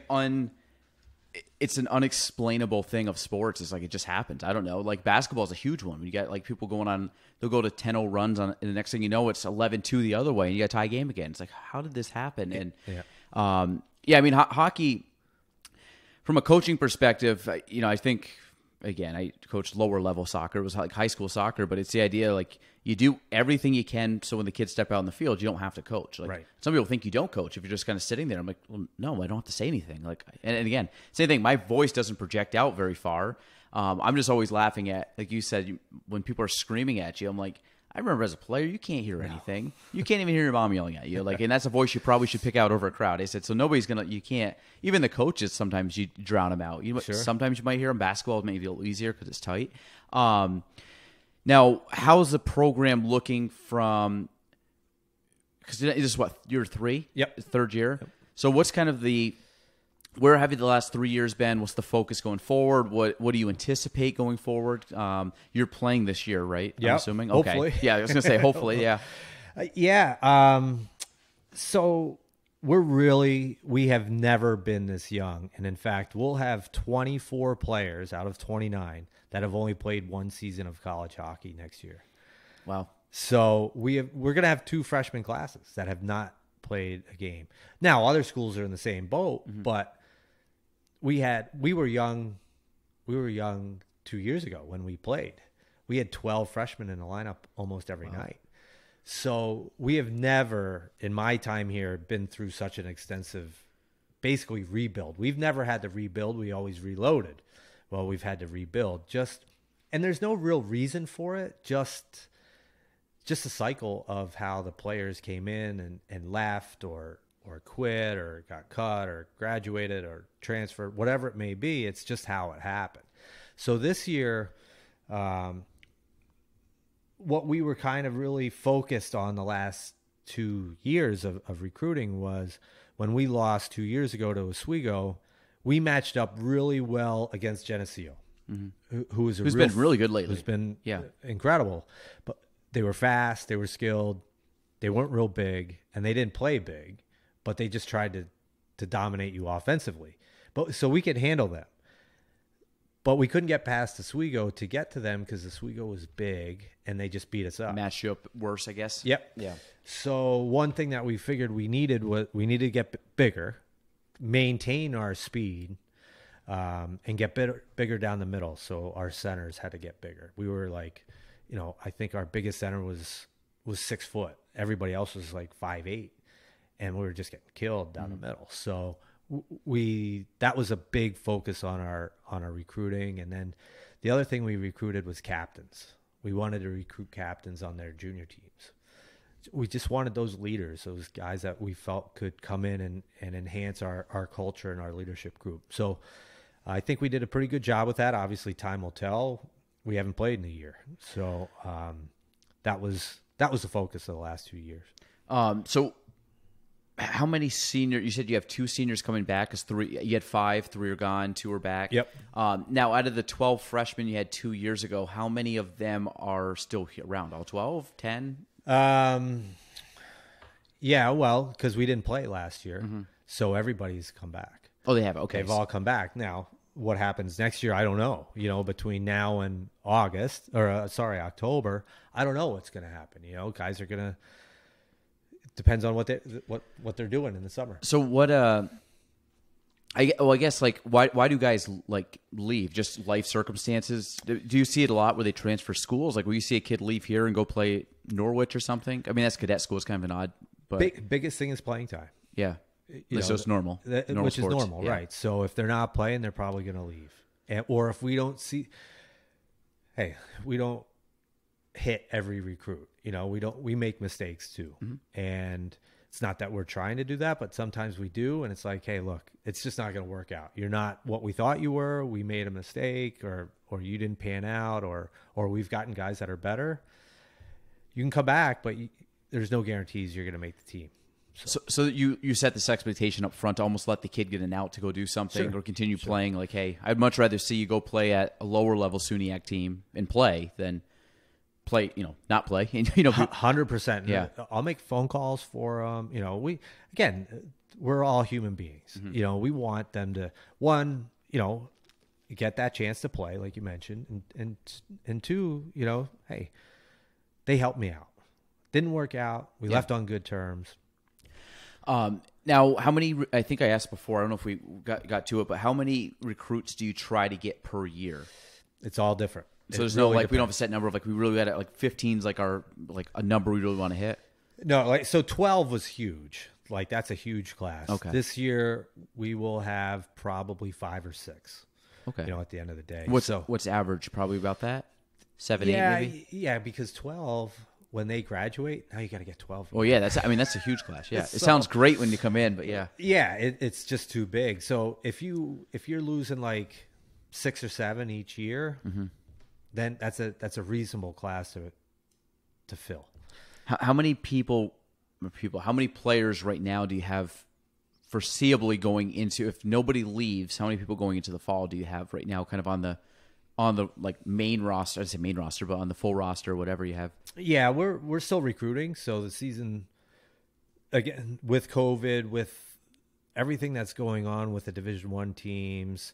it's an unexplainable thing of sports. It's like it just happens. I don't know. Like basketball is a huge one. You got like people going on, they'll go to 10-0 runs on, and the next thing you know, it's 11-2 the other way, and you got a tie game again. It's like, how did this happen? And hockey, from a coaching perspective, I think. Again, I coached lower level soccer. It was like high school soccer, but it's the idea like you do everything you can so when the kids step out on the field, you don't have to coach. Like right. Some people think you don't coach if you're just kind of sitting there. I'm like, well, no, I don't have to say anything. Like, and again, same thing. My voice doesn't project out very far. I'm just always laughing at, like you said, when people are screaming at you. I'm like, I remember as a player, you can't hear anything. You can't even hear your mom yelling at you. Like, and that's a voice you probably should pick out over a crowd. I said, so nobody's you can't, even the coaches, sometimes you drown them out. Sure. Sometimes you might hear them. Basketball may be a little easier because it's tight. Now, how's the program looking from, because this is what, year 3? Yep. Third year? Yep. So what's kind of where have you the last 3 years been? What's the focus going forward? What do you anticipate going forward? You're playing this year, right? Yeah, I'm assuming. Hopefully. Okay. Yeah, I was going to say hopefully. Yeah. So we have never been this young, and in fact, we'll have 24 players out of 29 that have only played 1 season of college hockey next year. Wow. So we're going to have 2 freshman classes that have not played a game. Now, other schools are in the same boat, but we were young 2 years ago when we played. We had 12 freshmen in the lineup almost every night. So we have never, in my time here, been through such an extensive, basically rebuild. We've never had to rebuild. We always reloaded. Well, we've had to rebuild. And there's no real reason for it. Just a cycle of how the players came in and left or quit or got cut or graduated or transferred, whatever it may be. It's just how it happened. So this year, what we were kind of really focused on the last 2 years of recruiting was when we lost 2 years ago to Oswego, we matched up really well against Geneseo, who's been really good lately. Who's been incredible. But they were fast, they were skilled, they weren't real big, and they didn't play big, but they just tried to dominate you offensively. So we could handle them. But we couldn't get past Oswego to get to them because Oswego was big, and they just beat us up. Matched you up worse, I guess. Yep. Yeah. So one thing that we figured we needed to get bigger, maintain our speed and get bigger down the middle. So our centers had to get bigger. We were like, I think our biggest center was 6 foot. Everybody else was like 5'8", and we were just getting killed down the middle. So that was a big focus on our recruiting. And then the other thing we recruited was captains. We wanted to recruit captains on their junior teams. We just wanted those leaders, those guys that we felt could come in and enhance our culture and our leadership group. So I think we did a pretty good job with that. Obviously, time will tell. We haven't played in a year. So that was the focus of the last 2 years. So how many seniors? You said you have 2 seniors coming back. Because 3, you had 5, 3 are gone, 2 are back. Yep. Now, out of the 12 freshmen you had 2 years ago, how many of them are still around? All 12, 10? Yeah, well, because we didn't play last year, so everybody's come back. Oh, they have. Okay, they've all come back. Now, what happens next year? I don't know. Between now and October, I don't know what's going to happen. Guys are going to. Depends on what they're doing in the summer. So what? I guess like why do guys like leave? Just life circumstances? Do you see it a lot where they transfer schools? Like, will you see a kid leave here and go play Norwich or something? I mean, that's cadet school. It's kind of an odd, but biggest thing is playing time. Yeah, so it's normal, which sports. Is normal, yeah. Right? So if they're not playing, they're probably going to leave, or if we don't see, we don't hit every recruit. We make mistakes too, and it's not that we're trying to do that, but sometimes we do, and it's like, hey, look, it's just not going to work out. You're not what we thought you were. We made a mistake, or you didn't pan out, or we've gotten guys that are better. You can come back, but there's no guarantees you're going to make the team. So you set this expectation up front to almost let the kid get an out to go do something or continue playing. Like, hey, I'd much rather see you go play at a lower level SUNYAC team and play than play, not play. 100%. Yeah. I'll make phone calls for we're all human beings. We want them to, one, get that chance to play, like you mentioned, and two, hey, they helped me out. Didn't work out. We left on good terms. Now, how many? I think I asked before. I don't know if we got to it, but how many recruits do you try to get per year? It's all different. So there's no we don't have a set number of we really got it 15's a number we really want to hit. No, so 12 was huge. That's a huge class. Okay. This year we will have probably 5 or 6. Okay. At the end of the day. What's average? Probably about that. 7, 8 maybe. Yeah, because 12 when they graduate, now you got to get 12. Well, yeah, that's a huge class. Yeah, it sounds great when you come in, but yeah. Yeah, it's just too big. So if you're losing 6 or 7 each year, then that's a reasonable class to fill. How many how many players right now do you have foreseeably going into, if nobody leaves, how many people going into the fall do you have right now kind of on the main roster? I'd say main roster, but on the full roster, whatever you have. Yeah, we're still recruiting. So the season, again, with COVID, with everything that's going on with the Division I teams.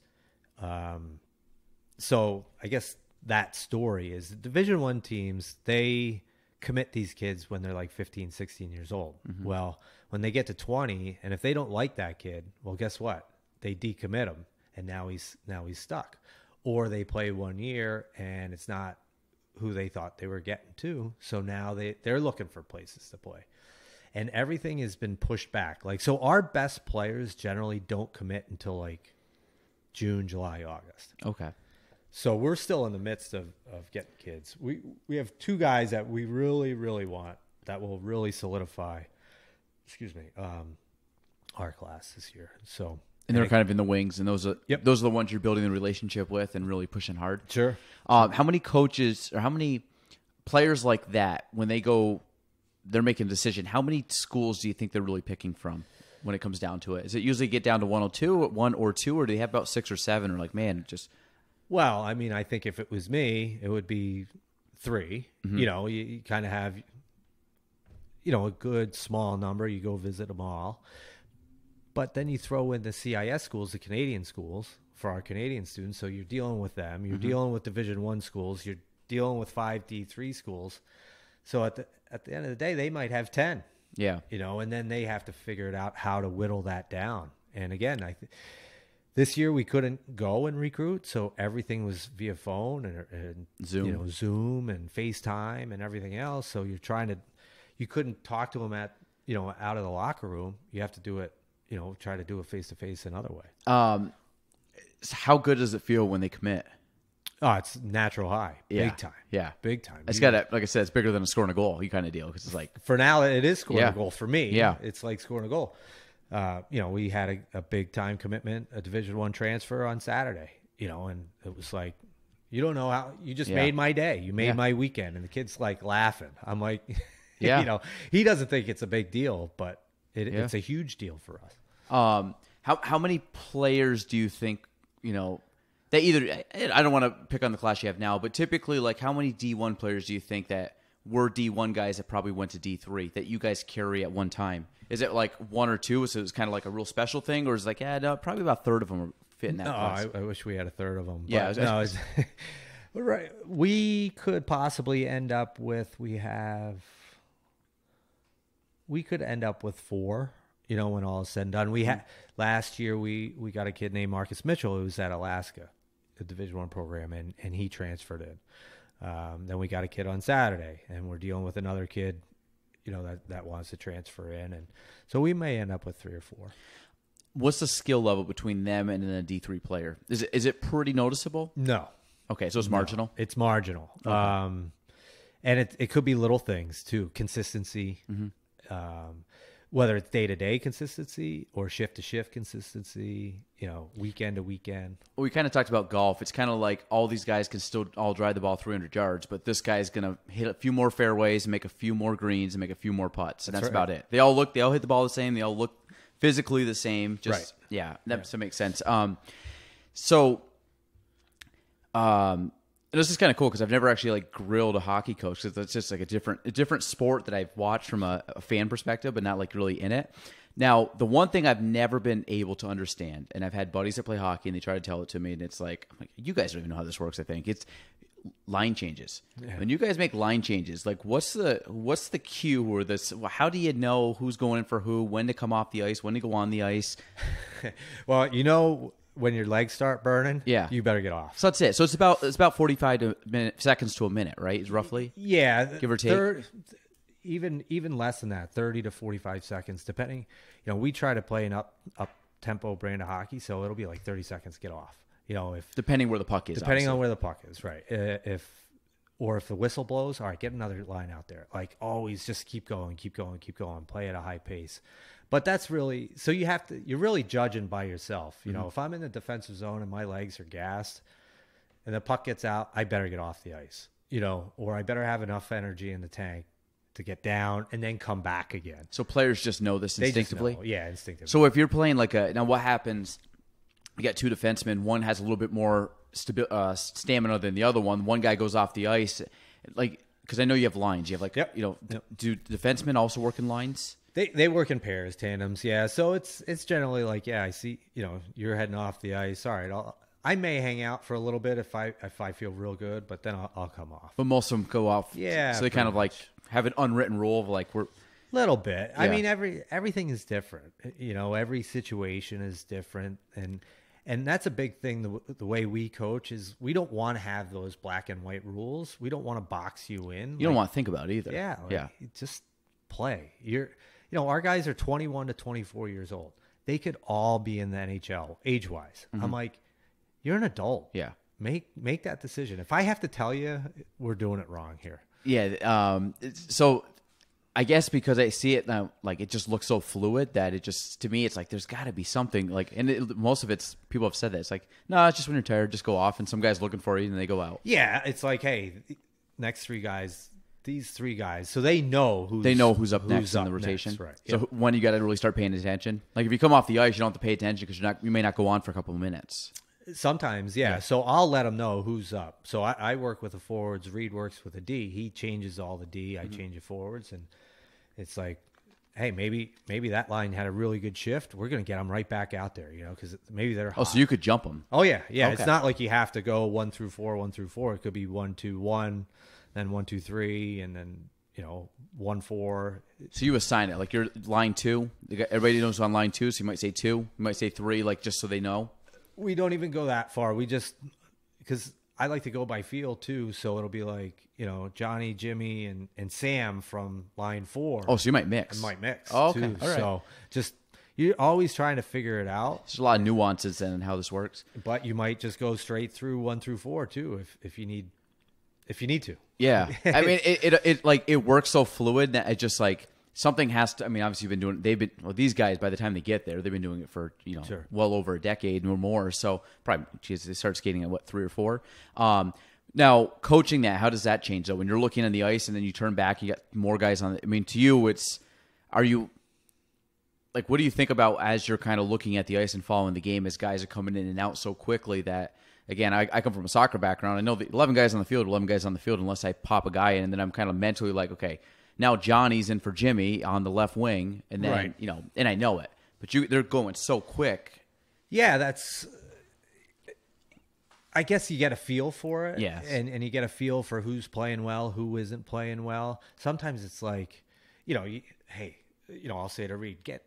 So I guess that story is the Division I teams, they commit these kids when they're 15, 16 years old. Well, when they get to 20, and if they don't like that kid, well, guess what? They decommit him, and now he's stuck. Or they play 1 year, and it's not who they thought they were getting to, so now they're looking for places to play. And everything has been pushed back. So our best players generally don't commit until June, July, August. Okay. So we're still in the midst of getting kids. We have 2 guys that we really, really want that will really solidify, our class this year. So, and they're kind of in the wings, and those are the ones you're building the relationship with and really pushing hard. Sure. How many coaches or how many players like that, when they're making a decision, how many schools do you think they're really picking from when it comes down to it? Is it usually get down to 1 or 2, or do they have about 6 or 7, or just... Well, I mean, I think if it was me, it would be 3. You kind of have, a good small number. You go visit them all. But then you throw in the CIS schools, the Canadian schools, for our Canadian students. So you're dealing with them. You're dealing with Division I schools. You're dealing with 5 D3 schools. So at the end of the day, they might have 10. Yeah. And then they have to figure it out how to whittle that down. And again, this year we couldn't go and recruit, so everything was via phone and Zoom, Zoom and FaceTime and everything else. So you couldn't talk to them out of the locker room. You have to do it, try to do it face to face another way. So how good does it feel when they commit? Oh, it's natural high, big time. Yeah, big time. It's got like I said, it's bigger than a scoring a goal. You kind of deal because it's like for now it is scoring a goal for me. Yeah, it's like scoring a goal. We had a big time commitment, a Division I transfer on Saturday. And it was like, you don't know how you just made my day. You made my weekend, and the kid's like laughing. I'm like, he doesn't think it's a big deal, but it's a huge deal for us. How many players do you think that either, I don't want to pick on the class you have now, but typically, like, how many D1 players do you think that were D1 guys that probably went to D3 that you guys carry at one time? Is it like one or two, so it's kind of like a real special thing, or is it like, no, probably about a third of them are fitting that class? I wish we had a third of them. Yeah. Right. We could possibly end up with, we could end up with 4, when all is said and done. Last year we got a kid named Marcus Mitchell who was at Alaska, the Division I program, and he transferred in. Then we got a kid on Saturday, and we're dealing with another kid, that wants to transfer in, and so we may end up with 3 or 4. What's the skill level between them and a D3 player? Is it pretty noticeable? No. Okay, so it's marginal. No, it's marginal. Okay. And it could be little things too, consistency. Mm-hmm. Whether it's day-to-day consistency or shift-to-shift consistency, weekend to weekend. Well, we kind of talked about golf. It's kind of like all these guys can still all drive the ball 300 yards, but this guy's going to hit a few more fairways and make a few more greens and make a few more putts, and that's right. About it. They all hit the ball the same. They all look physically the same. Just right. Yeah, that makes sense. This is kind of cool because I've never actually like grilled a hockey coach because that's just like a different sport that I've watched from a fan perspective, but not like really in it. Now, the one thing I've never been able to understand, and I've had buddies that play hockey and they try to tell it to me, and it's like, I'm like, you guys don't even know how this works. I think it's line changes. Yeah. When you guys make line changes, like what's the cue or this? How do you know who's going in for who, when to come off the ice, when to go on the ice? Well, when your legs start burning, you better get off. So that's it. So it's about 45 seconds to a minute, right? Roughly. Yeah, give or take. Even less than that, 30 to 45 seconds, depending. We try to play an up tempo brand of hockey, so it'll be like 30 seconds get off. If depending where the puck is. Depending on where the puck is, right? If the whistle blows, all right, get another line out there. Like always, just keep going, play at a high pace. But that's really, so you're really judging by yourself. If I'm in the defensive zone and my legs are gassed and the puck gets out, I better get off the ice, or I better have enough energy in the tank to get down and then come back again. So players just know this instinctively? Yeah, instinctively. So if you're playing now what happens, you got 2 defensemen, one has a little bit more stamina than the other one. One guy goes off the ice, because I know you have lines. You have do defensemen also work in lines? They work in pairs, tandems, yeah. So it's generally like, I see, you're heading off the ice. All right, I may hang out for a little bit if I feel real good, but then I'll come off. But most of them go off. Yeah. So they kind of like have an unwritten rule of like we're little bit. Yeah. I mean, everything is different. Every situation is different, and that's a big thing. The way we coach is we don't want to have those black and white rules. We don't want to box you in. You don't want to think about it either. Yeah. Just play. Our guys are 21 to 24 years old. They could all be in the NHL age-wise. Mm-hmm. I'm like, you're an adult. Yeah. Make that decision. If I have to tell you, we're doing it wrong here. Yeah. So I guess because I see it now, like it just looks so fluid that it just, to me, it's like there's got to be something like, and most of it's, people have said that. It's like, no, it's just when you're tired, just go off, and some guy's looking for you and they go out. Yeah. It's like, hey, next 3 guys, these 3 guys, so they know who's up next in the rotation. Next, right. So when you got to really start paying attention. Like if you come off the ice, you don't have to pay attention because you may not go on for a couple of minutes. Sometimes, yeah. So I'll let them know who's up. So I work with the forwards. Reed works with the D. He changes all the D. I change the forwards, and it's like, hey, maybe that line had a really good shift. We're going to get them right back out there, because maybe they're hot. Oh, so you could jump them. Oh yeah. Okay. It's not like you have to go 1 through 4. It could be 1, 2, 1, then 1, 2, 3, and then 1-4. So you assign it like you're line 2. Everybody knows on line 2, so you might say 2, you might say 3, like just so they know. We don't even go that far. We just, because I like to go by feel too. So it'll be like, Johnny, Jimmy, and Sam from line 4. Oh, so you might mix. I might mix. Oh, okay. Too. All right. So just, you're always trying to figure it out. There's a lot of nuances in how this works. But you might just go straight through 1 through 4 too, if you need to. Yeah. I mean, it works so fluid that it just like something has to, I mean, obviously these guys, by the time they get there, they've been doing it for, Sure. well over a decade or more. So probably, they start skating at 3 or 4. Now coaching that, how does that change though? When you're looking on the ice and then you turn back, you got more guys on I mean, to you, what do you think about as you're kind of looking at the ice and following the game as guys are coming in and out so quickly that, again, I come from a soccer background. I know the 11 guys on the field, unless I pop a guy in, and then I'm kind of mentally like, okay, now Johnny's in for Jimmy on the left wing, and then, right. And I know it. But they're going so quick. Yeah, I guess you get a feel for it. Yes. And you get a feel for who's playing well, who isn't playing well. Sometimes it's like, hey, I'll say to Reed, get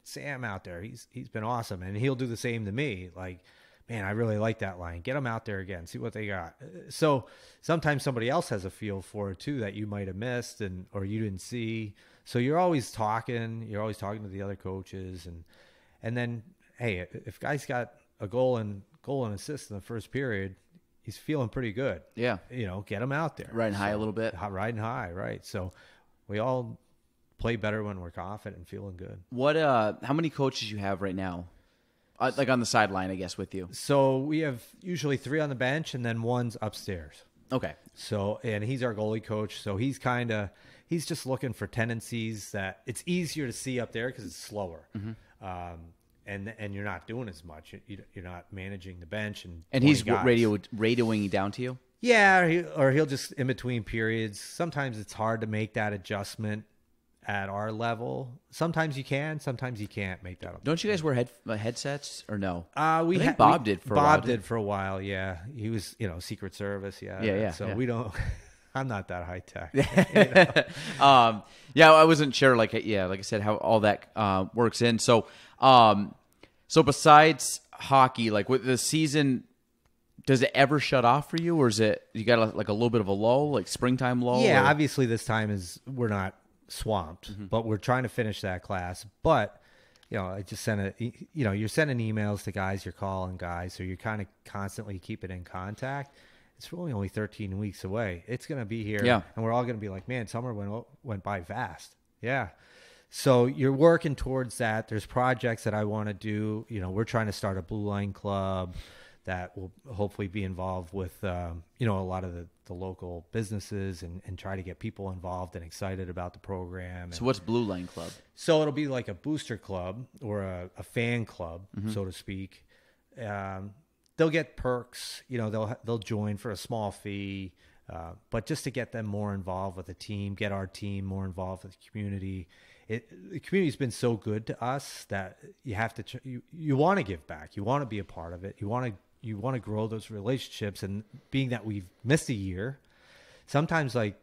Sam out there. He's been awesome. And he'll do the same to me. Like, man, I really like that line. Get them out there again. See what they got. So sometimes somebody else has a feel for it too that you might have missed or you didn't see. So you're always talking. You're always talking to the other coaches, and then hey, if guys got a goal and assist in the first period, he's feeling pretty good. Yeah, get him out there, riding high a little bit, riding high, right? So we all play better when we're confident and feeling good. What? How many coaches you have right now? Like on the sideline, I guess, with you. So we have usually 3 on the bench, and then 1's upstairs. Okay. So, and he's our goalie coach. So he's just looking for tendencies that it's easier to see up there because it's slower. Mm-hmm. And you're not doing as much. You're not managing the bench and he's guys. radioing down to you. Yeah, or he'll just in between periods. Sometimes it's hard to make that adjustment at our level. Sometimes you can, sometimes you can't make that up. Don't you guys wear headsets or no? I think Bob did for a while. Bob did for a while, yeah. He was, Secret Service, yeah. Yeah. So we don't, I'm not that high tech. Yeah, I wasn't sure, like I said, how all that works in. So besides hockey, like with the season, does it ever shut off for you, or is it, you got like a little bit of a lull, like springtime lull? Yeah, or? obviously this time we're not swamped, but we're trying to finish that class. But I just you're sending emails to guys, you're calling guys, so you're kind of constantly keeping in contact. It's really only 13 weeks away. It's going to be here, and we're all going to be like, man, summer went by fast. Yeah. So you're working towards that. There's projects that I want to do. We're trying to start a Blue Line Club that will hopefully be involved with, a lot of the local businesses and try to get people involved and excited about the program. So what's Blue Line Club? So it'll be like a booster club or a fan club, so to speak. They'll get perks, they'll join for a small fee, but just to get them more involved with the team, get our team more involved with the community. The community's been so good to us that you have to, you want to give back. You want to be a part of it. You want to grow those relationships, and being that we've missed a year, sometimes like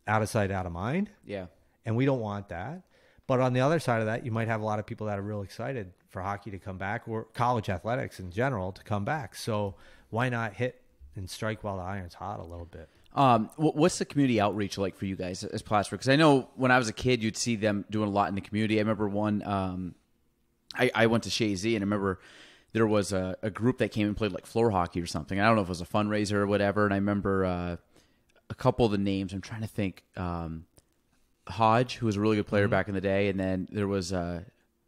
out of sight, out of mind. Yeah. And we don't want that. But on the other side of that, you might have a lot of people that are real excited for hockey to come back, or college athletics in general to come back. So why not hit and strike while the iron's hot a little bit? What's the community outreach like for you guys as Plattsburgh? Because I know when I was a kid, you'd see them doing a lot in the community. I remember one, I went to Shazy, and I remember there was a group that came and played like floor hockey or something. I don't know if it was a fundraiser or whatever. And I remember a couple of the names. I'm trying to think. Hodge, who was a really good player back in the day, and then there was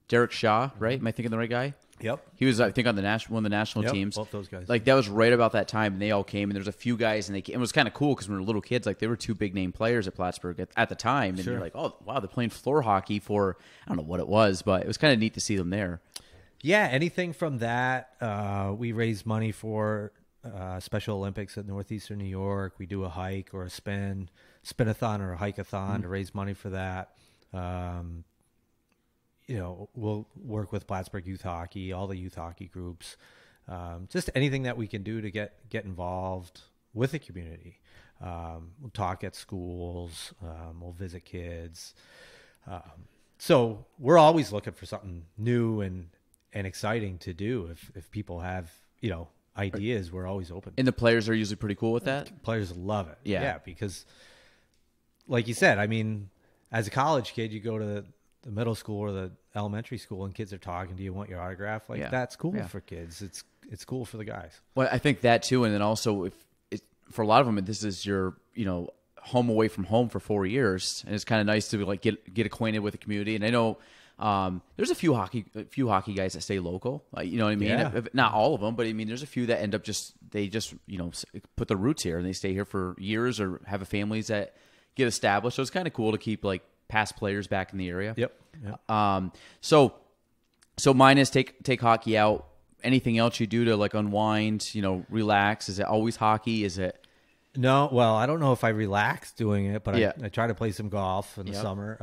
Derek Shaw, right? Am I thinking the right guy? Yep. He was, I think, on the one of the national teams. Both those guys. Like that was right about that time, and they all came, and there was a few guys, and they came. It was kind of cool because when we were little kids, like they were 2 big name players at Plattsburgh at the time, and you're like, oh wow, they're playing floor hockey for, I don't know what it was, but it was kind of neat to see them there. Yeah, anything from that. We raise money for Special Olympics at Northeastern New York. We do a hike or a spin-a-thon or a hike-a-thon to raise money for that. We'll work with Plattsburgh Youth Hockey, all the youth hockey groups, just anything that we can do to get involved with the community. We'll talk at schools. We'll visit kids. So we're always looking for something new and exciting to do. If people have, ideas, we're always open. And the players are usually pretty cool with that? Players love it. Yeah. Because like you said, I mean, as a college kid, you go to the middle school or the elementary school and kids are talking to you, want your autograph. Like that's cool for kids. It's cool for the guys. Well, I think that too. And then also for a lot of them, this is your, home away from home for 4 years. And it's kind of nice to like get acquainted with the community. And I know, there's a few hockey guys that stay local. You know what I mean? Yeah. Not all of them, but I mean, there's a few that end up they put their roots here and they stay here for years or have families that get established. So it's kind of cool to keep like past players back in the area. Yep. So minus take hockey out. Anything else you do to like unwind, relax? Is it always hockey? Is it? No, well, I don't know if I relax doing it, but Yeah. I try to play some golf in the summer,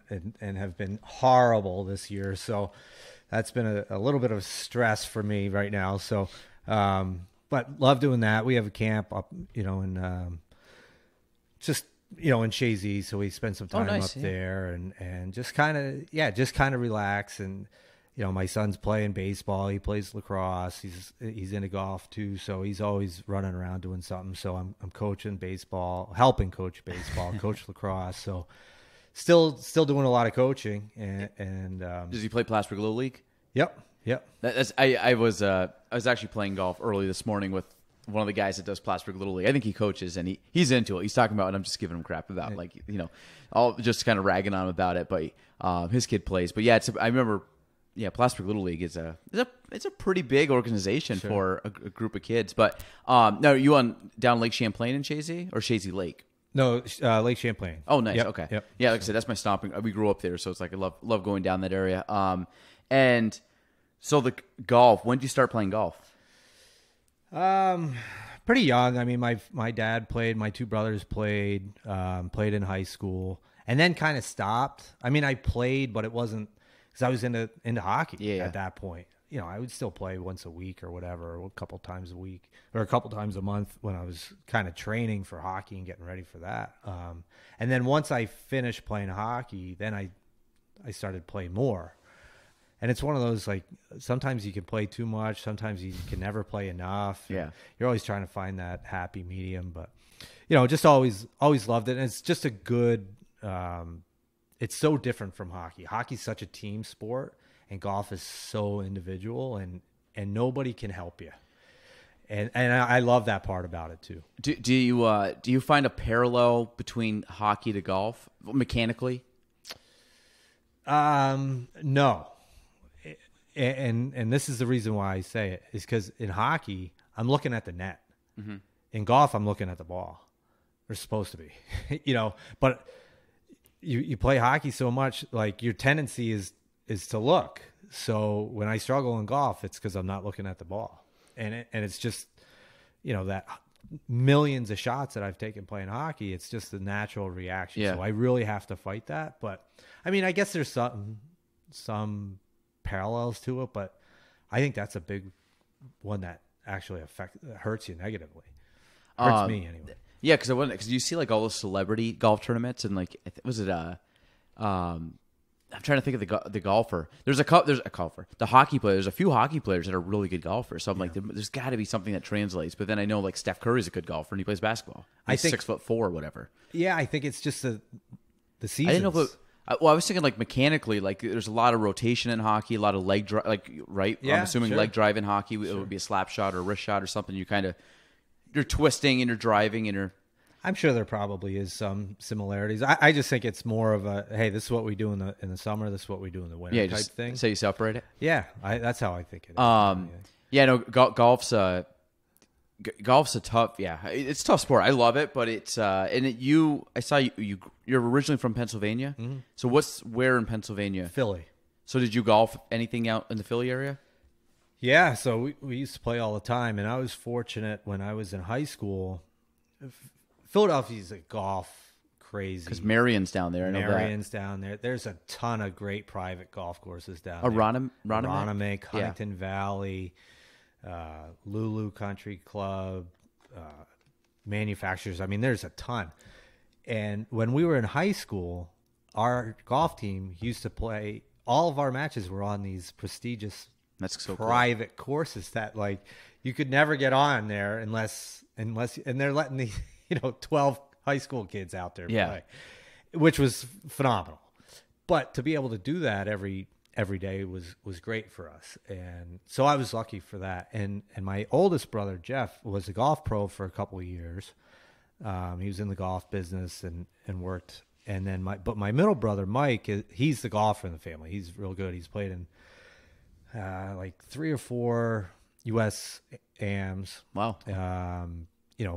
and have bbeen horrible this year. So that's been a little bit of stress for me right now. So, but love doing that. We have a camp up, in just in Shazy, so we spend some time up there and just kind of relax. And my son's playing baseball. He plays lacrosse. He's into golf too, so he's always running around doing something. So I'm coaching baseball, helping coach baseball, coach lacrosse. So still doing a lot of coaching. And Does he play Plattsburgh Little League? Yep. I was actually playing golf early this morning with one of the guys that does Plattsburgh Little League. I think he coaches and he's into it. He's talking about, and I'm just giving him crap about all just kind of ragging on him about it. But his kid plays. But yeah, I remember. Yeah, Plattsburgh Little League is a pretty big organization for a group of kids. But now, are you down Lake Champlain in Shazy or Shazy Lake? No, Lake Champlain. Oh, nice. Yep. Okay. Yep. Yeah, like I said, that's my stomping. We grew up there, so it's like I love going down that area. And so the golf. When did you start playing golf? Pretty young. I mean, my dad played. My two brothers played. Played in high school, and then kind of stopped. I mean, I played, but it wasn't. Because I was into hockey at that point. I would still play once a week or whatever, a couple times a week or a couple times a month when I was kind of training for hockey and getting ready for that. And then once I finished playing hockey, then I started playing more. And it's one of those, like, sometimes you can play too much. Sometimes you can never play enough. Yeah. You're always trying to find that happy medium. But, just always loved it. And it's just a good it's so different from hockey. Hockey's such a team sport, and golf is so individual, and nobody can help you. And I love that part about it too. Do you find a parallel between hockey to golf mechanically? No. And this is the reason why I say it is because in hockey I'm looking at the net. Mm-hmm. In golf I'm looking at the ball. They're supposed to be, but. You play hockey so much, like your tendency is to look. So when I struggle in golf, it's because I'm not looking at the ball, and it's just that millions of shots that I've taken playing hockey. It's just a natural reaction. Yeah. So I really have to fight that. But I mean, I guess there's some parallels to it, but I think that's a big one that actually hurts you negatively. Hurts me anyway. Yeah, because you see like all those celebrity golf tournaments and like was it I'm trying to think of the golfer. There's a golfer. The hockey player. There's a few hockey players that are really good golfers. So I'm like, there's got to be something that translates. But then I know like Steph Curry's a good golfer and he plays basketball. He's 6'4" or whatever. Yeah, I think it's just the seasons. I didn't know if I was thinking like mechanically, like there's a lot of rotation in hockey, a lot of leg drive, like right. Yeah, I'm assuming leg drive in hockey. It would be a slap shot or a wrist shot or something. You're twisting and you're driving and you're. I'm sure there probably is some similarities. I just think it's more of a, hey, this is what we do in the summer. This is what we do in the winter type thing. So you separate it. Yeah, that's how I think it is. No, golf's a tough. Yeah, it's a tough sport. I love it, but it's I saw you're originally from Pennsylvania. Mm-hmm. So where in Pennsylvania? Philly. So did you golf anything out in the Philly area? Yeah, so we used to play all the time, and I was fortunate when I was in high school. Philadelphia's a golf crazy. Because Marion's down there. Marion's down there. There's a ton of great private golf courses down there. Ronimec? Huntington Valley, Lulu Country Club, manufacturers. I mean, there's a ton. And when we were in high school, our golf team used to play. All of our matches were on these prestigious, That's so private courses that like you could never get on there unless, and they're letting the 12 high school kids out there play, which was phenomenal. But to be able to do that every day was great for us, and so I was lucky for that. And my oldest brother Jeff was a golf pro for a couple of years. He was in the golf business and worked. And then my middle brother Mike, he's the golfer in the family. He's real good. He's played in like 3 or 4 U.S. AMs. Wow.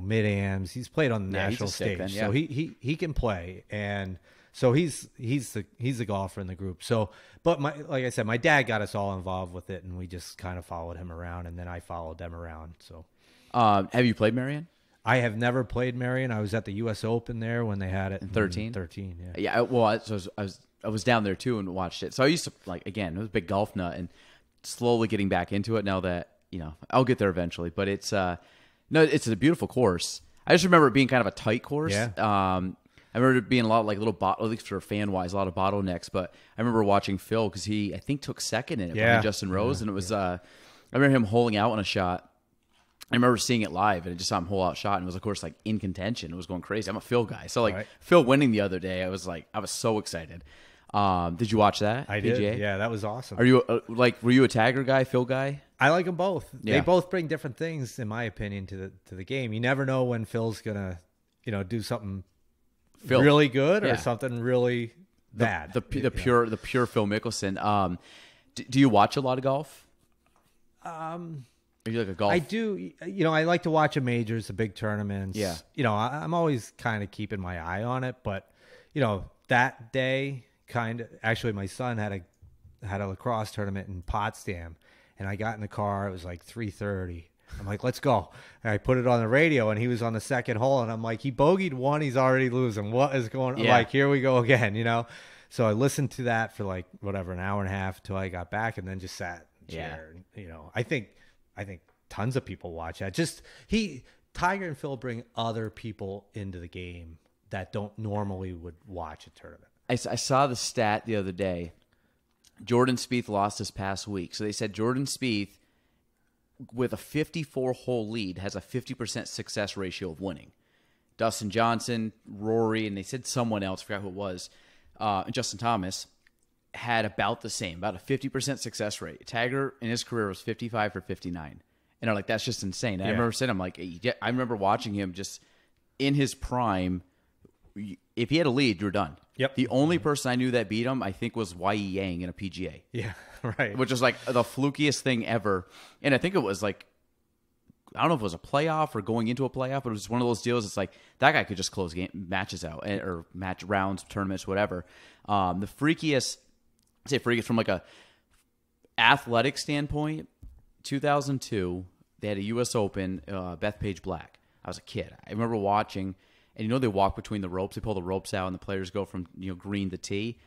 Mid AMs. He's played on the national stage, then, so he can play, and so he's the golfer in the group. So, but like I said, my dad got us all involved with it, and we just kind of followed him around, and then I followed them around. So, have you played Marion? I have never played Marion. I was at the U.S. Open there when they had it in 13. 13, yeah. Yeah. Well, I was down there too and watched it. So I used to again, I was a big golf nut and slowly getting back into it now that I'll get there eventually. But it's it's a beautiful course. I just remember it being kind of a tight course. Yeah. I remember it being a lot of at least for fan wise, a lot of bottlenecks. But I remember watching Phil because he I think took second in it behind Justin Rose, and it was I remember him holing out on a shot. I remember seeing it live, and I just saw him hole out shot, and it was, of course, like in contention. It was going crazy. I'm a Phil guy, so Phil winning the other day, I was so excited. Did you watch that? I PGA? did. Yeah, that was awesome. Are you were you a Tiger guy, Phil guy? I like them both. Yeah. They both bring different things, in my opinion, to the game. You never know when Phil's gonna, do something really good or something really bad. The pure Phil Mickelson. Do you watch a lot of golf? Are you like a golf? I do. I like to watch the majors, the big tournaments. Yeah. I'm always kind of keeping my eye on it. But, that day, actually, my son had a lacrosse tournament in Potsdam, and I got in the car. It was like 3:30. I'm like, let's go. And I put it on the radio, and he was on the second hole, and I'm like, he bogeyed one. He's already losing. What is going on? Yeah. I'm like, here we go again, So I listened to that for like, whatever, an hour and a half until I got back, and then just sat in the chair. And, I think tons of people watch that. Tiger and Phil bring other people into the game that don't normally would watch a tournament. I saw the stat the other day. Jordan Spieth lost this past week. So they said Jordan Spieth, with a 54-hole lead, has a 50% success ratio of winning. Dustin Johnson, Rory, and they said someone else, I forgot who it was, Justin Thomas, had about the same, about a 50% success rate. Tiger in his career was 55 for 59. And I'm like, that's just insane. And I remember saying, I remember watching him just in his prime. If he had a lead, you're done. Yep. The only person I knew that beat him, I think, was Y.E. Yang in a PGA. Yeah, right. Which was like the flukiest thing ever. And I think it was like, I don't know if it was a playoff or going into a playoff, but it was one of those deals. It's like that guy could just close matches out or match rounds, tournaments, whatever. The freakiest, from like a athletic standpoint, 2002, they had a U.S. Open, Bethpage Black. I was a kid. I remember watching, and they walk between the ropes. They pull the ropes out, and the players go from green to tee.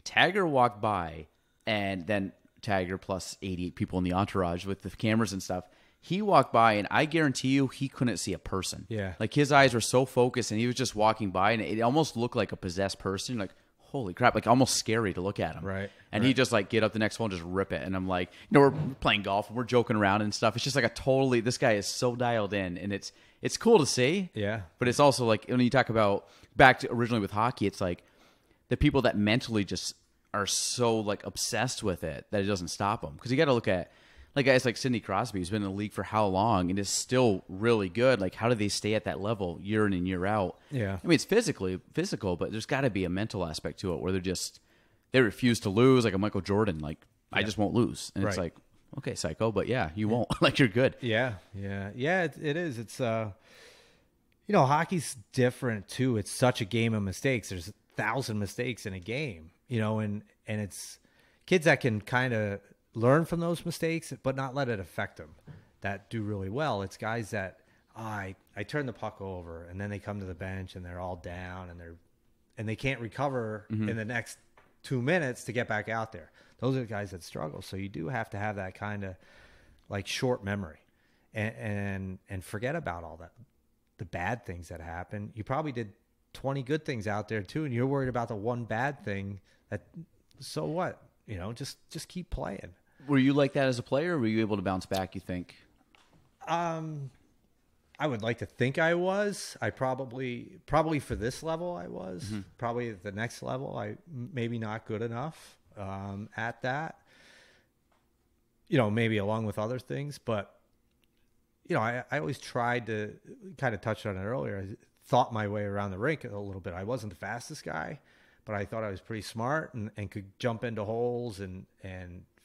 Tiger walked by, and then Tiger plus 88 people in the entourage with the cameras and stuff. He walked by, and I guarantee you he couldn't see a person. Yeah. Like his eyes were so focused, and he was just walking by, and it almost looked like a possessed person. Like, holy crap, like almost scary to look at him. Right. And he just like get up the next hole and just rip it. And I'm like, we're playing golf and we're joking around and stuff. It's just like this guy is so dialed in, and it's cool to see. Yeah. But it's also like when you talk about back to originally with hockey, it's like the people that mentally just are so like obsessed with it that it doesn't stop them. Because you got to look at like guys like Sidney Crosby, who's been in the league for how long and is still really good. Like, how do they stay at that level year in and year out? Yeah. I mean, it's physical, but there's got to be a mental aspect to it where they refuse to lose. Like a Michael Jordan, like, I just won't lose. And it's like, okay, psycho, but yeah, you won't. Like, you're good. Yeah. It is. It's hockey's different too. It's such a game of mistakes. There's 1,000 mistakes in a game, and it's kids that can kind of learn from those mistakes, but not let it affect them, that do really well. It's guys that I turn the puck over, and then they come to the bench and they're all down, and they can't recover in the next 2 minutes to get back out there. Those are the guys that struggle. So you do have to have that kind of like short memory, and forget about all that the bad things that happen. You probably did 20 good things out there too, and you're worried about the one bad thing. So what? Just keep playing. Were you like that as a player, or were you able to bounce back, you think? I would like to think I was. I probably for this level I was. Mm-hmm. Probably at the next level I maybe not good enough at that. Maybe along with other things, but I always tried to kind of touch on it earlier. I thought my way around the rink a little bit. I wasn't the fastest guy, but I thought I was pretty smart and could jump into holes and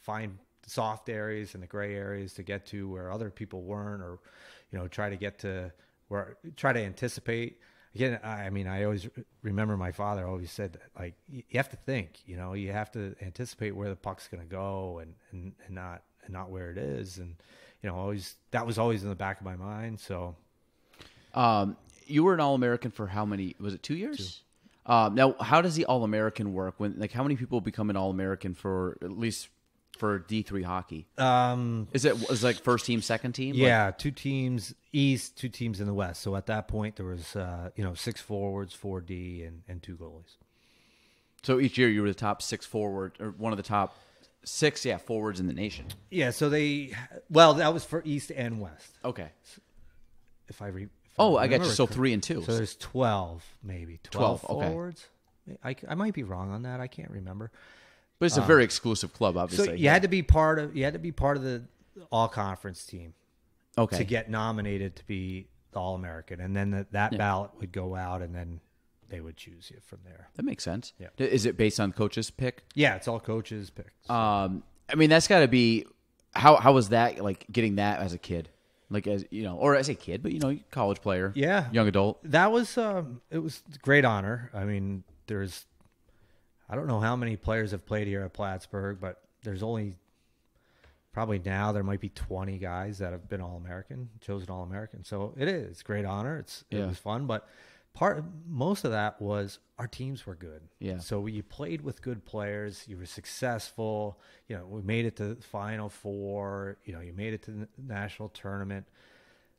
find the soft areas and the gray areas to get to where other people weren't, or try to get to try to anticipate. Again, I always remember my father always said that, like, you have to think, you have to anticipate where the puck's going to go and not where it is. And, always, that was always in the back of my mind. So, you were an All-American for how many, was it 2 years? 2. Now, how does the All-American work? How many people become an All-American for, at least for D3 hockey? Is it like first team, second team? Yeah, 2 teams East, 2 teams in the West. So at that point there was 6 forwards, 4D, and 2 goalies. So each year you were the top 6 forward, or one of the top 6 forwards in the nation. Yeah, so that was for East and West. Okay. I got you. So 3 and 2. So there's 12, maybe 12 forwards. Okay. I might be wrong on that. I can't remember. But it's a very exclusive club, obviously. So you had to be part of the all conference team, to get nominated to be the All-American, and then that ballot would go out, and then they would choose you from there. That makes sense. Yeah. Is it based on coaches' pick? Yeah, it's all coaches' picks. That's got to be how was that, like, getting that as a kid, like, as or as a kid, but college player, young adult. That was it was a great honor. I don't know how many players have played here at Plattsburgh, but there's only probably now there might be 20 guys that have been All-American, chosen All-American. So it's a great honor. It was fun, but most of that was our teams were good. Yeah. So you played with good players, you were successful. We made it to the Final Four. You made it to the national tournament.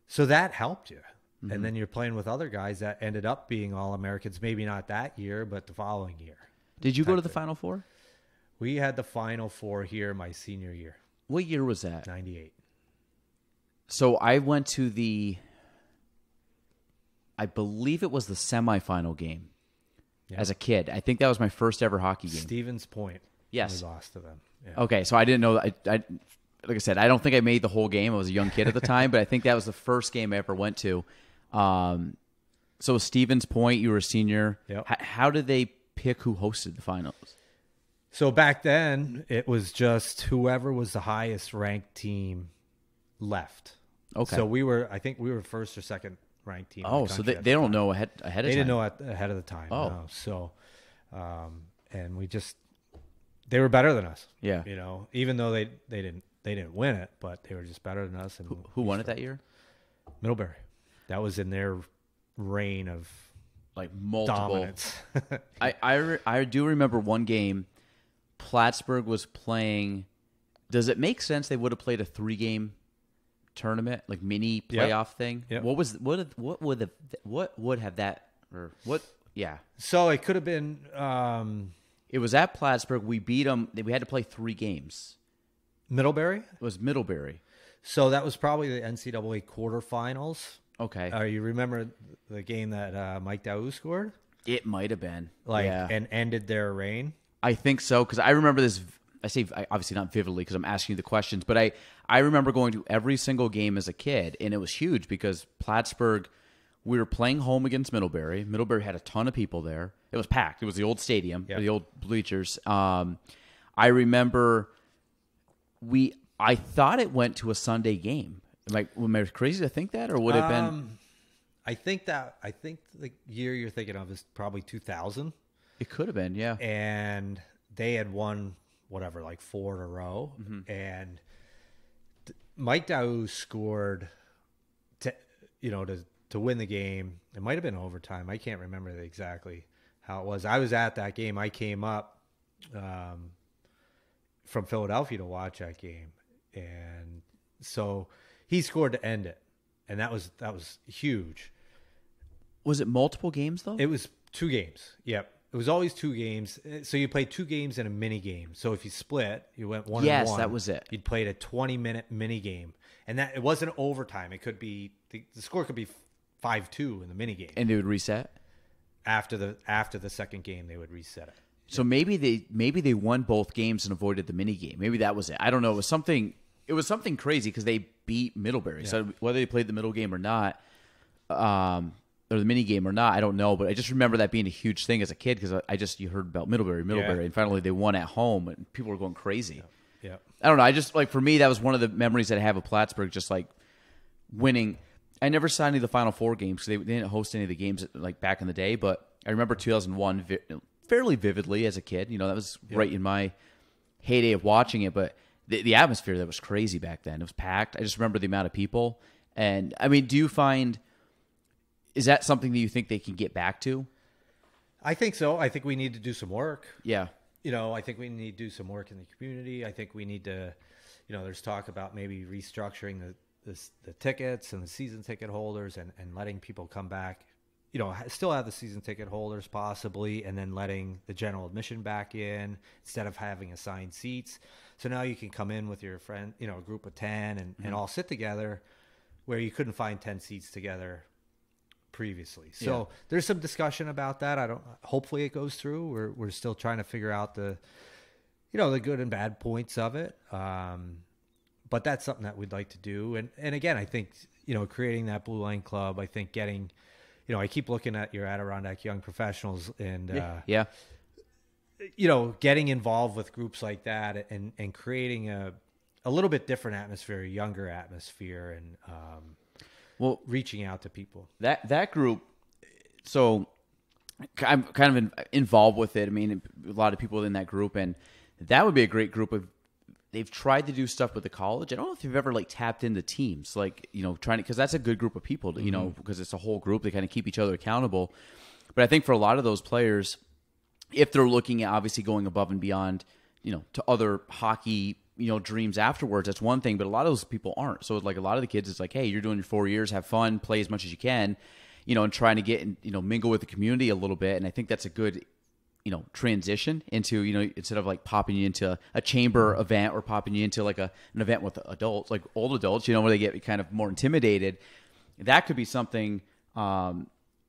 So that helped you. Mm-hmm. And then you're playing with other guys that ended up being All-Americans, maybe not that year, but the following year. Did you go to the Final Four? We had the Final Four here my senior year. What year was that? 98. So I went to I believe it was the semifinal game as a kid. I think that was my first ever hockey game. Stevens Point. Yes. We lost to them. Yeah. Okay, so I didn't know. I like I said, I don't think I made the whole game. I was a young kid at the time, but I think that was the first game I ever went to. So Stevens Point, you were a senior. Yep. How did they pick who hosted the finals? So back then, it was just whoever was the highest ranked team left. Okay. So I think we were first or second ranked team. Oh, so they don't know ahead of time. They didn't know ahead of the time. Oh. No. So, and they were better than us. Yeah. Even though they didn't win it, but they were just better than us. And who won it that year? Middlebury. That was in their reign of like multiple dominance. I do remember one game. Plattsburgh was playing. Does it make sense they would have played a 3-game tournament, like mini playoff thing? Yep. What would have that, or what? Yeah. So it could have been. It was at Plattsburgh. We beat them. We had to play 3 games. Middlebury? It was Middlebury. So that was probably the NCAA quarterfinals. Okay. You remember the game that Mike Daou scored? It might have been. And ended their reign? I think so, because I remember this. I say obviously not vividly because I'm asking you the questions, but I remember going to every single game as a kid, and it was huge because Plattsburgh, we were playing home against Middlebury. Middlebury had a ton of people there. It was packed. It was the old stadium, the old bleachers. I remember I thought it went to a Sunday game. Am I crazy to think that, or would it have been? I think the year you're thinking of is probably 2000. It could have been, yeah. And they had won whatever, like 4 in a row, and Mike Daou scored to win the game. It might have been overtime. I can't remember exactly how it was. I was at that game. I came up from Philadelphia to watch that game, and so he scored to end it, and that was huge. Was it multiple games though? It was 2 games. Yep. It was always 2 games. So you played 2 games and a mini game. So if you split, you went 1 and 1. Yes, that was it. You'd played a 20-minute mini game. And that it wasn't overtime. It could be the score could be 5-2 in the mini game. And they would reset? After the second game, they would reset it. So maybe they won both games and avoided the mini game. Maybe that was it. I don't know. It was something crazy because they beat Middlebury. Yeah. So whether they played the middle game or not, or the mini game or not, I don't know. But I just remember that being a huge thing as a kid because you heard about Middlebury, and finally they won at home, and people were going crazy. Yeah. I don't know. I just for me that was one of the memories that I have of Plattsburgh, just like winning. I never saw any of the Final Four games because they didn't host any of the games like back in the day. But I remember 2001 fairly vividly as a kid. That was right in my heyday of watching it. But the atmosphere that was crazy back then. It was packed. I just remember the amount of people. And I mean, do you find? Is that something that you think they can get back to? I think so. I think we need to do some work. Yeah. I think we need to do some work in the community. I think we need to, there's talk about maybe restructuring the tickets and the season ticket holders and letting people come back, still have the season ticket holders possibly, and then letting the general admission back in instead of having assigned seats. So now you can come in with your friend, a group of 10 and all sit together where you couldn't find 10 seats together previously. So there's some discussion about that. Hopefully it goes through. We're still trying to figure out the good and bad points of it. But that's something that we'd like to do. And again, I think, creating that Blue Line Club, I think getting, I keep looking at your Adirondack Young Professionals and, getting involved with groups like that and creating a little bit different atmosphere, a younger atmosphere, and, reaching out to people. That group, so I'm kind of involved with it. I mean, a lot of people in that group, and that would be a great group of. They've tried to do stuff with the college. I don't know if you've ever tapped into teams, trying to, because that's a good group of people, because it's a whole group. They kind of keep each other accountable. But I think for a lot of those players, if they're looking at obviously going above and beyond, to other hockey, dreams afterwards, that's one thing, but a lot of those people aren't. So a lot of the kids, it's hey, you're doing your 4 years, have fun, play as much as you can, and trying to get, mingle with the community a little bit. And I think that's a good, transition into, instead of popping you into a chamber event or popping you into an event with adults, old adults, where they get kind of more intimidated. That could be something,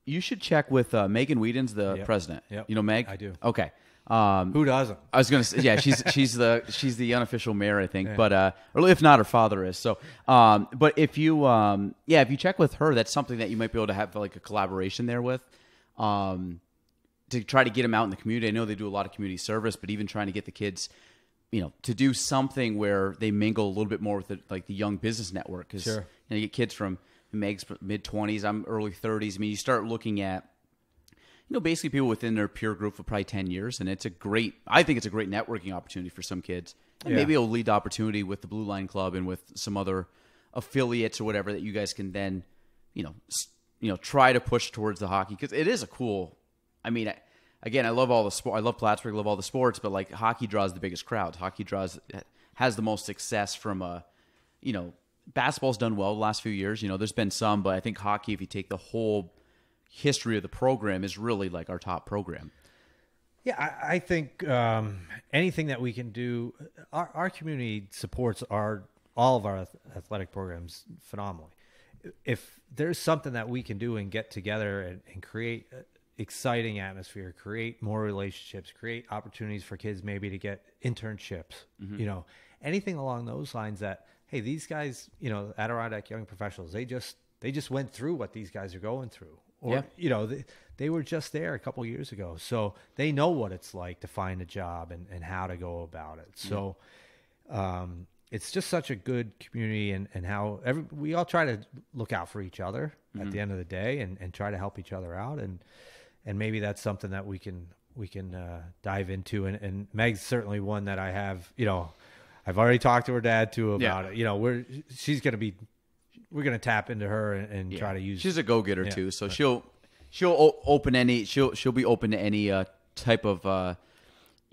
you should check with Megan Whedon's the president. Yep. You know Meg? I do. Okay. Who doesn't? I was going to say, yeah, she's the unofficial mayor, I think, but or if not, her father is. So, but if you check with her, that's something that you might be able to have a collaboration there with, to try to get them out in the community. I know they do a lot of community service, but even trying to get the kids, to do something where they mingle a little bit more with the young business network, because you get kids from Meg's mid-20s, I'm early 30s. I mean, you start looking at. Basically people within their peer group for probably 10 years. And I think it's a great networking opportunity for some kids. And maybe it'll lead to opportunity with the Blue Line Club and with some other affiliates or whatever that you guys can then, try to push towards the hockey. Because it is a cool, I mean, again, I love all the sport. I love Plattsburgh, love all the sports, but hockey draws the biggest crowds. Hockey has the most success from basketball's done well the last few years. There's been some, but I think hockey, if you take the whole history of the program, is really our top program. Yeah, I think anything that we can do, our community supports all of our athletic programs phenomenally. If there's something that we can do and get together and create exciting atmosphere, create more relationships, create opportunities for kids maybe to get internships, anything along those lines that, hey, these guys, Adirondack Young Professionals, they just went through what these guys are going through. Or, they were just there a couple years ago. So they know what it's like to find a job and how to go about it. So it's just such a good community and how we all try to look out for each other at the end of the day and try to help each other out. And maybe that's something that we can dive into. And Meg's certainly one that I have, I've already talked to her dad too about it. We're going to tap into her and try to use. She's a go-getter too, so she'll open she'll be open to any type of like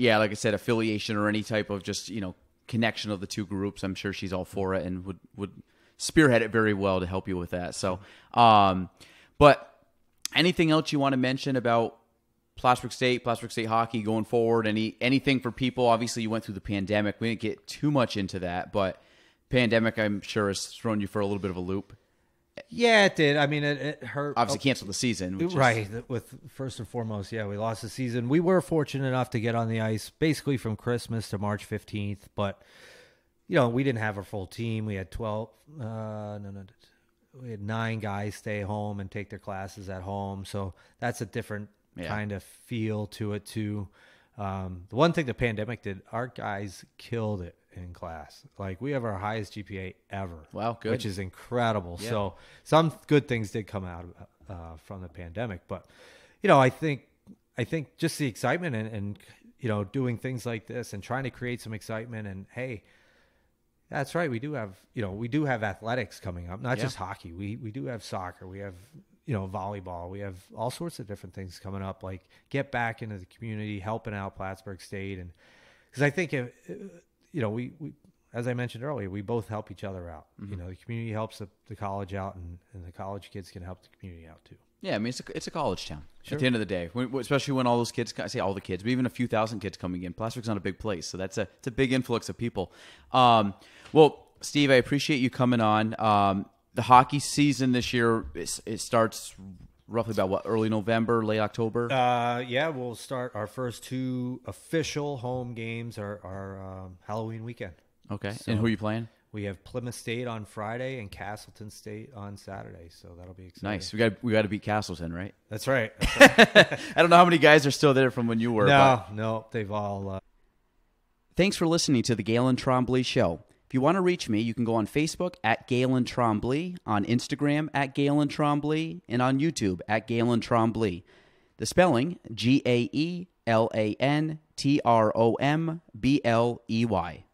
I said, affiliation or any type of just connection of the two groups. I'm sure she's all for it and would spearhead it very well to help you with that. So, but Anything else you want to mention about Plattsburgh State hockey going forward? Anything for people? Obviously, you went through the pandemic. We didn't get too much into that, but pandemic, I'm sure, has thrown you for a little bit of a loop. Yeah, it did. I mean, it hurt. Obviously, canceled the season. Right. With first and foremost, yeah, we lost the season. We were fortunate enough to get on the ice basically from Christmas to March 15th, but we didn't have a full team. We had 12. We had 9 guys stay home and take their classes at home. So that's a different kind of feel to it too. The one thing the pandemic did, our guys killed it in class. Like, we have our highest GPA ever. Wow, good. Which is incredible. Yeah. So some good things did come out from the pandemic, but I think just the excitement and doing things like this and trying to create some excitement, and hey, that's right, we do have athletics coming up, not just hockey. We do have soccer, we have volleyball, we have all sorts of different things coming up. Like, get back into the community, helping out Plattsburgh State, and because I think we as I mentioned earlier, we both help each other out. The community helps the college out, and the college kids can help the community out too. Yeah, I mean, it's a college town. Sure. At the end of the day, especially when all those kids, I say all the kids, but even a few thousand kids coming in. Plattsburgh's not a big place, so it's a big influx of people. Well, Steve, I appreciate you coming on. The hockey season this year, it starts roughly about early November, late October? Yeah, we'll start our first 2 official home games are Halloween weekend. Okay, so and who are you playing? We have Plymouth State on Friday and Castleton State on Saturday, so that'll be exciting. Nice. We got to beat Castleton, right? That's right. I don't know how many guys are still there from when you were. No, they've all. Thanks for listening to the Galen Trombley Show. If you want to reach me, you can go on Facebook at Galen Trombley, on Instagram at Galen Trombley, and on YouTube at Galen Trombley. The spelling, GaelanTrombley.